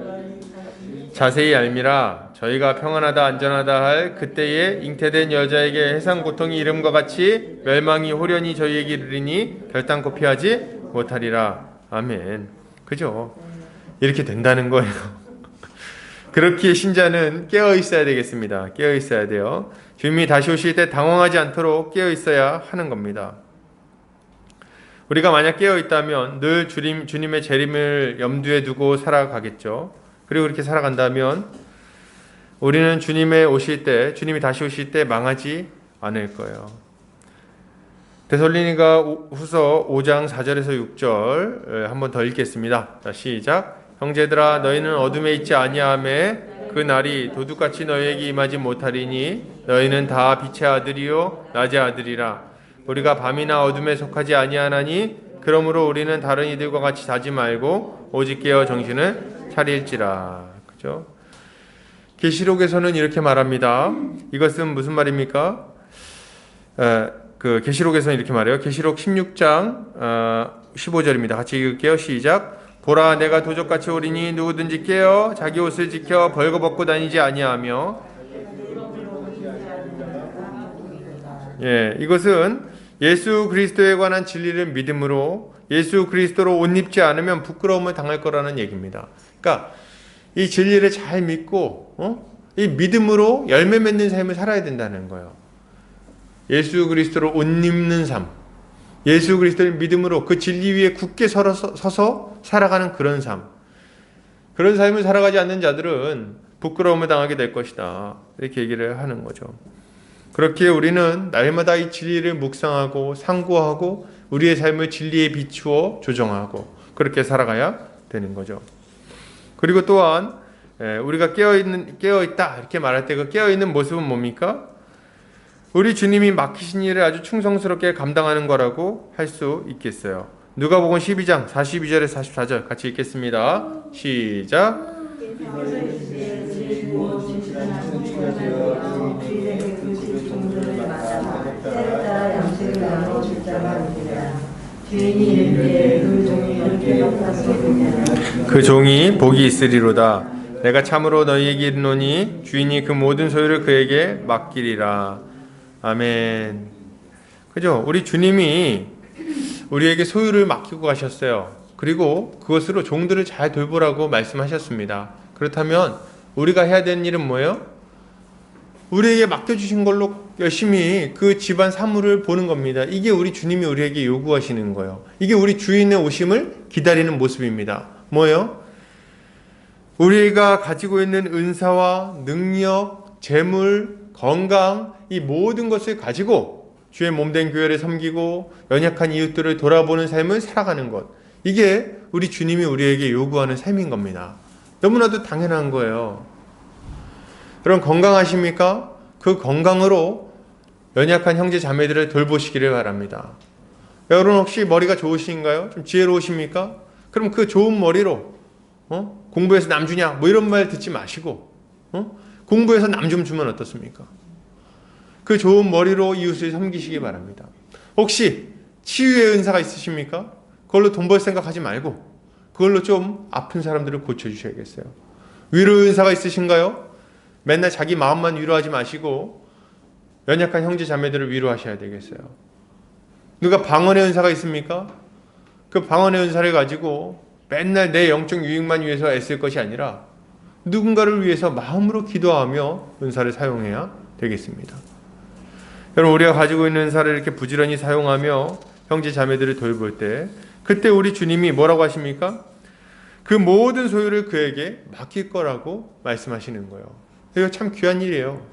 자세히 알미라. 저희가 평안하다 안전하다 할 그때에 잉태된 여자에게 해상 고통이 이름과 같이 멸망이 호련히 저희에게 이르리니 결단코 피하지 못하리라. 아멘. 그죠? 이렇게 된다는 거예요. 그렇기에 신자는 깨어 있어야 되겠습니다. 깨어 있어야 돼요. 주님이 다시 오실 때 당황하지 않도록 깨어 있어야 하는 겁니다. 우리가 만약 깨어 있다면 늘 주님의 재림을 염두에 두고 살아가겠죠. 그리고 그렇게 살아간다면 우리는 주님이 다시 오실 때 망하지 않을 거예요. 데살로니가 후서 5장 4절에서 6절 한번 더 읽겠습니다. 자, 시작. 형제들아 너희는 어둠에 있지 아니하매 그 날이 도둑같이 너희에게 임하지 못하리니 너희는 다 빛의 아들이요 낮의 아들이라. 우리가 밤이나 어둠에 속하지 아니하나니 그러므로 우리는 다른 이들과 같이 자지 말고 오직 깨어 정신을 차릴지라. 그죠? 계시록에서는 이렇게 말합니다. 이것은 무슨 말입니까? 계시록에서는 이렇게 말해요. 계시록 16장 15절입니다. 같이 읽을게요. 시작. 보라 내가 도적같이 오리니 누구든지 깨어 자기 옷을 지켜 벌거벗고 다니지 아니하며. 이것은 예수 그리스도에 관한 진리를 믿음으로 예수 그리스도로 옷 입지 않으면 부끄러움을 당할 거라는 얘기입니다. 그러니까 이 진리를 잘 믿고 이 믿음으로 열매 맺는 삶을 살아야 된다는 거예요. 예수 그리스도로 옷 입는 삶, 예수 그리스도를 믿음으로 그 진리 위에 굳게 서서 살아가는 그런 삶. 그런 삶을 살아가지 않는 자들은 부끄러움을 당하게 될 것이다. 이렇게 얘기를 하는 거죠. 그렇기에 우리는 날마다 이 진리를 묵상하고 상고하고 우리의 삶을 진리에 비추어 조정하고 그렇게 살아가야 되는 거죠. 그리고 또한 우리가 깨어있다 이렇게 말할 때 그 깨어있는 모습은 뭡니까? 우리 주님이 맡기신 일을 아주 충성스럽게 감당하는 거라고 할 수 있겠어요. 누가복음 12장 42절에서 44절 같이 읽겠습니다. 시작. 그 종이 복이 있으리로다. 내가 참으로 너희에게 이르노니 주인이 그 모든 소유를 그에게 맡기리라. 아멘. 그죠? 우리 주님이 우리에게 소유를 맡기고 가셨어요. 그리고 그것으로 종들을 잘 돌보라고 말씀하셨습니다. 그렇다면 우리가 해야 되는 일은 뭐예요? 우리에게 맡겨주신 걸로 열심히 그 집안 사물을 보는 겁니다. 이게 우리 주님이 우리에게 요구하시는 거예요. 이게 우리 주인의 오심을 기다리는 모습입니다. 뭐예요? 우리가 가지고 있는 은사와 능력, 재물, 건강, 이 모든 것을 가지고 주의 몸된 교회를 섬기고 연약한 이웃들을 돌아보는 삶을 살아가는 것. 이게 우리 주님이 우리에게 요구하는 삶인 겁니다. 너무나도 당연한 거예요. 그럼 건강하십니까? 그 건강으로 연약한 형제 자매들을 돌보시기를 바랍니다. 여러분 혹시 머리가 좋으신가요? 좀 지혜로우십니까? 그럼 그 좋은 머리로 공부해서 남주냐? 뭐 이런 말 듣지 마시고 공부해서 남 좀 주면 어떻습니까? 그 좋은 머리로 이웃을 섬기시기 바랍니다. 혹시 치유의 은사가 있으십니까? 그걸로 돈 벌 생각하지 말고 그걸로 좀 아픈 사람들을 고쳐주셔야겠어요. 위로 은사가 있으신가요? 맨날 자기 마음만 위로하지 마시고 연약한 형제 자매들을 위로하셔야 되겠어요. 누가 방언의 은사가 있습니까? 그 방언의 은사를 가지고 맨날 내 영적 유익만 위해서 애쓸 것이 아니라 누군가를 위해서 마음으로 기도하며 은사를 사용해야 되겠습니다. 여러분, 우리가 가지고 있는 은사를 이렇게 부지런히 사용하며 형제 자매들을 돌볼 때 그때 우리 주님이 뭐라고 하십니까? 그 모든 소유를 그에게 맡길 거라고 말씀하시는 거예요. 이거 참 귀한 일이에요.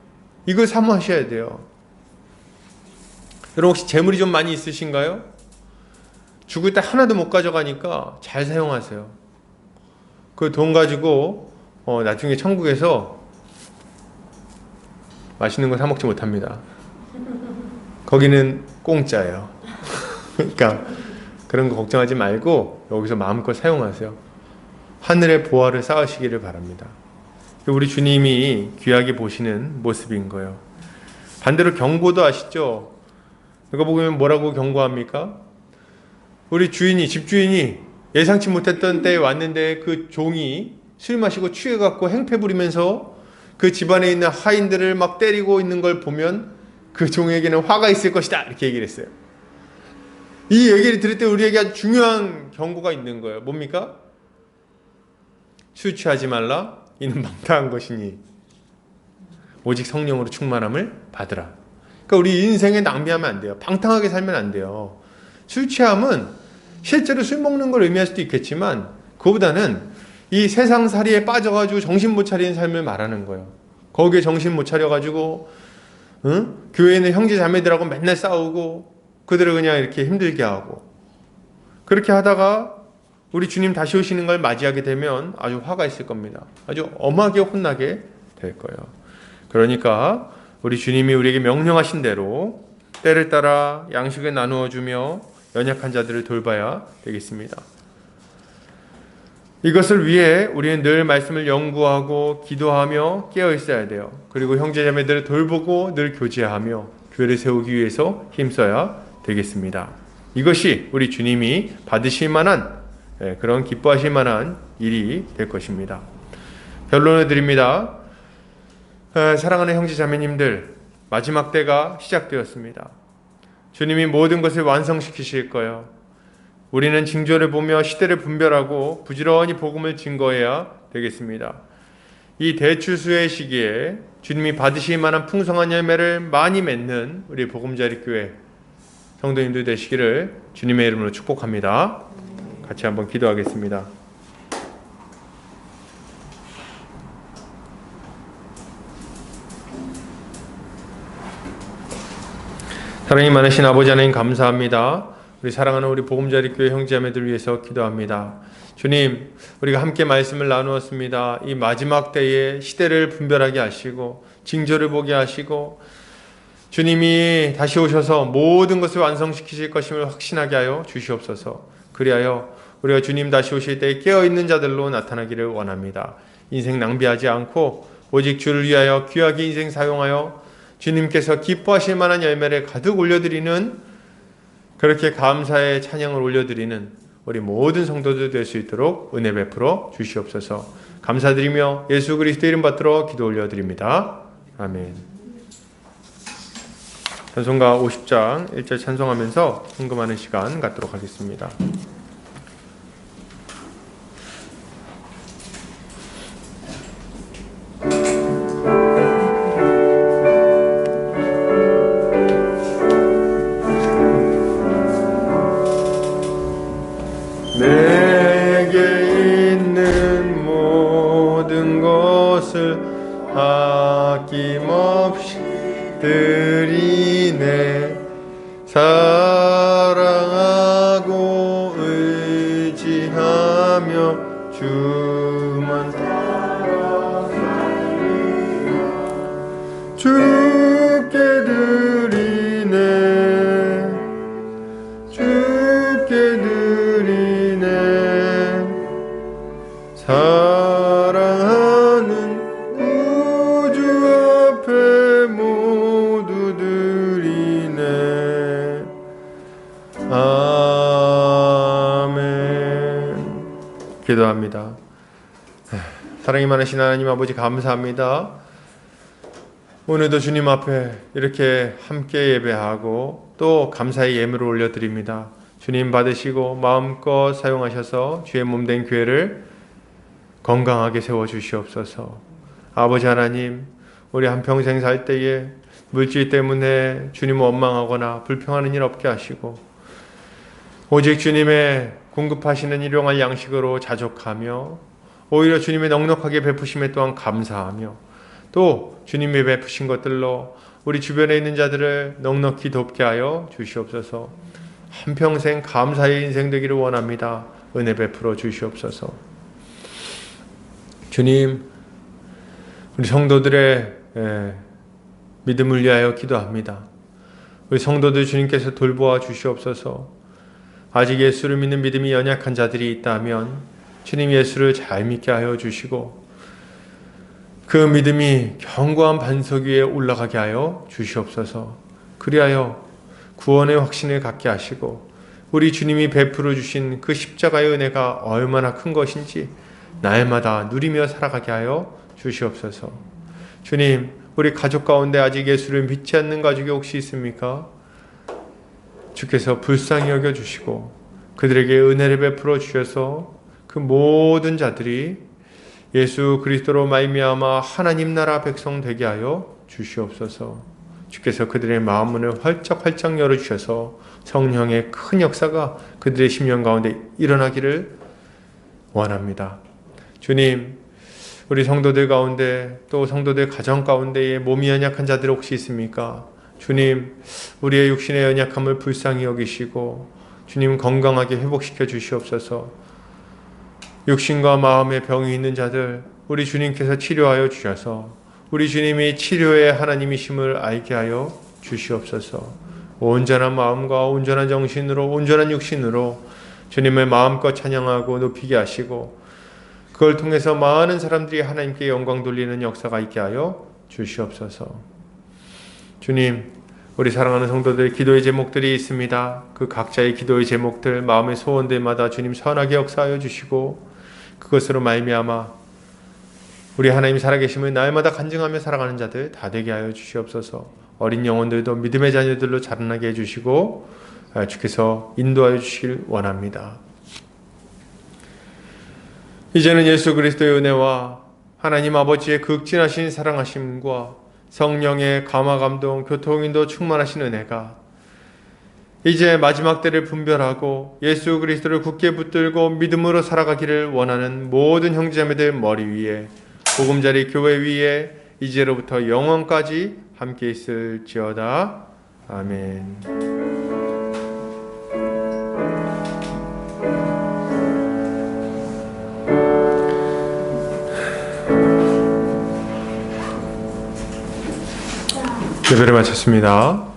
이걸 사모하셔야 돼요. 여러분, 혹시 재물이 좀 많이 있으신가요? 죽을 때 하나도 못 가져가니까 잘 사용하세요. 그 돈 가지고 나중에 천국에서 맛있는 거 사 먹지 못합니다. 거기는 공짜예요. 그러니까 그런 거 걱정하지 말고 여기서 마음껏 사용하세요. 하늘의 보화를 쌓으시기를 바랍니다. 우리 주님이 귀하게 보시는 모습인 거예요. 반대로 경고도 아시죠? 이거 보면 뭐라고 경고합니까? 우리 주인이, 집주인이 예상치 못했던 때에 왔는데 그 종이 술 마시고 취해갖고 행패 부리면서 그 집안에 있는 하인들을 막 때리고 있는 걸 보면 그 종에게는 화가 있을 것이다, 이렇게 얘기를 했어요. 이 얘기를 들을 때 우리에게 아주 중요한 경고가 있는 거예요. 뭡니까? 술 취하지 말라, 이는 방탕한 것이니 오직 성령으로 충만함을 받으라. 그러니까 우리 인생에 낭비하면 안 돼요. 방탕하게 살면 안 돼요. 술 취함은 실제로 술 먹는 걸 의미할 수도 있겠지만 그거보다는 이 세상살이에 빠져가지고 정신 못 차리는 삶을 말하는 거예요. 거기에 정신 못 차려가지고 교회에 있는 형제 자매들하고 맨날 싸우고 그들을 그냥 이렇게 힘들게 하고 그렇게 하다가 우리 주님 다시 오시는 걸 맞이하게 되면 아주 화가 있을 겁니다. 아주 엄하게 혼나게 될 거예요. 그러니까 우리 주님이 우리에게 명령하신 대로 때를 따라 양식을 나누어 주며 연약한 자들을 돌봐야 되겠습니다. 이것을 위해 우리는 늘 말씀을 연구하고 기도하며 깨어 있어야 돼요. 그리고 형제자매들을 돌보고 늘 교제하며 교회를 세우기 위해서 힘써야 되겠습니다. 이것이 우리 주님이 받으실 만한 그런 기뻐하실 만한 일이 될 것입니다. 결론을 드립니다. 사랑하는 형제자매님들, 마지막 때가 시작되었습니다. 주님이 모든 것을 완성시키실 거예요. 우리는 징조를 보며 시대를 분별하고 부지런히 복음을 증거해야 되겠습니다. 이 대추수의 시기에 주님이 받으실 만한 풍성한 열매를 많이 맺는 우리 복음자리교회 성도님들 되시기를 주님의 이름으로 축복합니다. 같이 한번 기도하겠습니다. 사랑이 많으신 아버지 하나님 감사합니다. 우리 사랑하는 우리 복음자리교회 형제자매들 위해서 기도합니다. 주님, 우리가 함께 말씀을 나누었습니다. 이 마지막 때에 시대를 분별하게 하시고 징조를 보게 하시고 주님이 다시 오셔서 모든 것을 완성시키실 것임을 확신하게 하여 주시옵소서. 그리하여 우리가 주님 다시 오실 때에 깨어있는 자들로 나타나기를 원합니다. 인생 낭비하지 않고 오직 주를 위하여 귀하게 인생 사용하여 주님께서 기뻐하실 만한 열매를 가득 올려드리는, 그렇게 감사의 찬양을 올려드리는 우리 모든 성도들 될 수 있도록 은혜 베풀어 주시옵소서. 감사드리며 예수 그리스도 이름 받들어 기도 올려드립니다. 아멘. 찬송가 50장 1절 찬송하면서 헌금하는 시간 갖도록 하겠습니다. 내게 있는 모든 것을 아낌없이 드리네. 사랑하고 의지하며 주만 따라 살리라. 주께 드리네. 주께 드리네. 사랑하는 우주 기도합니다. 사랑이 많으신 하나님 아버지 감사합니다. 오늘도 주님 앞에 이렇게 함께 예배하고 또 감사의 예물을 올려드립니다. 주님 받으시고 마음껏 사용하셔서 주의 몸된 교회를 건강하게 세워주시옵소서. 아버지 하나님, 우리 한평생 살 때에 물질 때문에 주님을 원망하거나 불평하는 일 없게 하시고 오직 주님의 공급하시는 일용할 양식으로 자족하며 오히려 주님의 넉넉하게 베푸심에 또한 감사하며 또 주님이 베푸신 것들로 우리 주변에 있는 자들을 넉넉히 돕게 하여 주시옵소서. 한평생 감사의 인생 되기를 원합니다. 은혜 베풀어 주시옵소서. 주님, 우리 성도들의 믿음을 위하여 기도합니다. 우리 성도들 주님께서 돌보아 주시옵소서. 아직 예수를 믿는 믿음이 연약한 자들이 있다면 주님 예수를 잘 믿게 하여 주시고 그 믿음이 견고한 반석 위에 올라가게 하여 주시옵소서. 그리하여 구원의 확신을 갖게 하시고 우리 주님이 베풀어 주신 그 십자가의 은혜가 얼마나 큰 것인지 날마다 누리며 살아가게 하여 주시옵소서. 주님, 우리 가족 가운데 아직 예수를 믿지 않는 가족이 혹시 있습니까? 주께서 불쌍히 여겨주시고 그들에게 은혜를 베풀어 주셔서 그 모든 자들이 예수 그리스도로 말미암아 하나님 나라 백성 되게 하여 주시옵소서. 주께서 그들의 마음문을 활짝 열어주셔서 성령의 큰 역사가 그들의 심령 가운데 일어나기를 원합니다. 주님, 우리 성도들 가운데 또 성도들 가정 가운데에 몸이 연약한 자들 혹시 있습니까? 주님, 우리의 육신의 연약함을 불쌍히 여기시고 주님 건강하게 회복시켜 주시옵소서. 육신과 마음의 병이 있는 자들 우리 주님께서 치료하여 주셔서 우리 주님이 치료의 하나님이심을 알게 하여 주시옵소서. 온전한 마음과 온전한 정신으로 온전한 육신으로 주님을 마음껏 찬양하고 높이게 하시고 그걸 통해서 많은 사람들이 하나님께 영광 돌리는 역사가 있게 하여 주시옵소서. 주님, 우리 사랑하는 성도들 기도의 제목들이 있습니다. 그 각자의 기도의 제목들 마음의 소원들마다 주님 선하게 역사하여 주시고 그것으로 말미암아 우리 하나님 살아계심을 날마다 간증하며 살아가는 자들 다 되게 하여 주시옵소서. 어린 영혼들도 믿음의 자녀들로 자라나게 해주시고 주께서 인도하여 주시길 원합니다. 이제는 예수 그리스도의 은혜와 하나님 아버지의 극진하신 사랑하심과 성령의 감화 감동 교통인도 충만하신 은혜가 이제 마지막 때를 분별하고 예수 그리스도를 굳게 붙들고 믿음으로 살아가기를 원하는 모든 형제자매들 머리 위에 보금자리 교회 위에 이제로부터 영원까지 함께 있을지어다. 아멘. 예배를 마쳤습니다.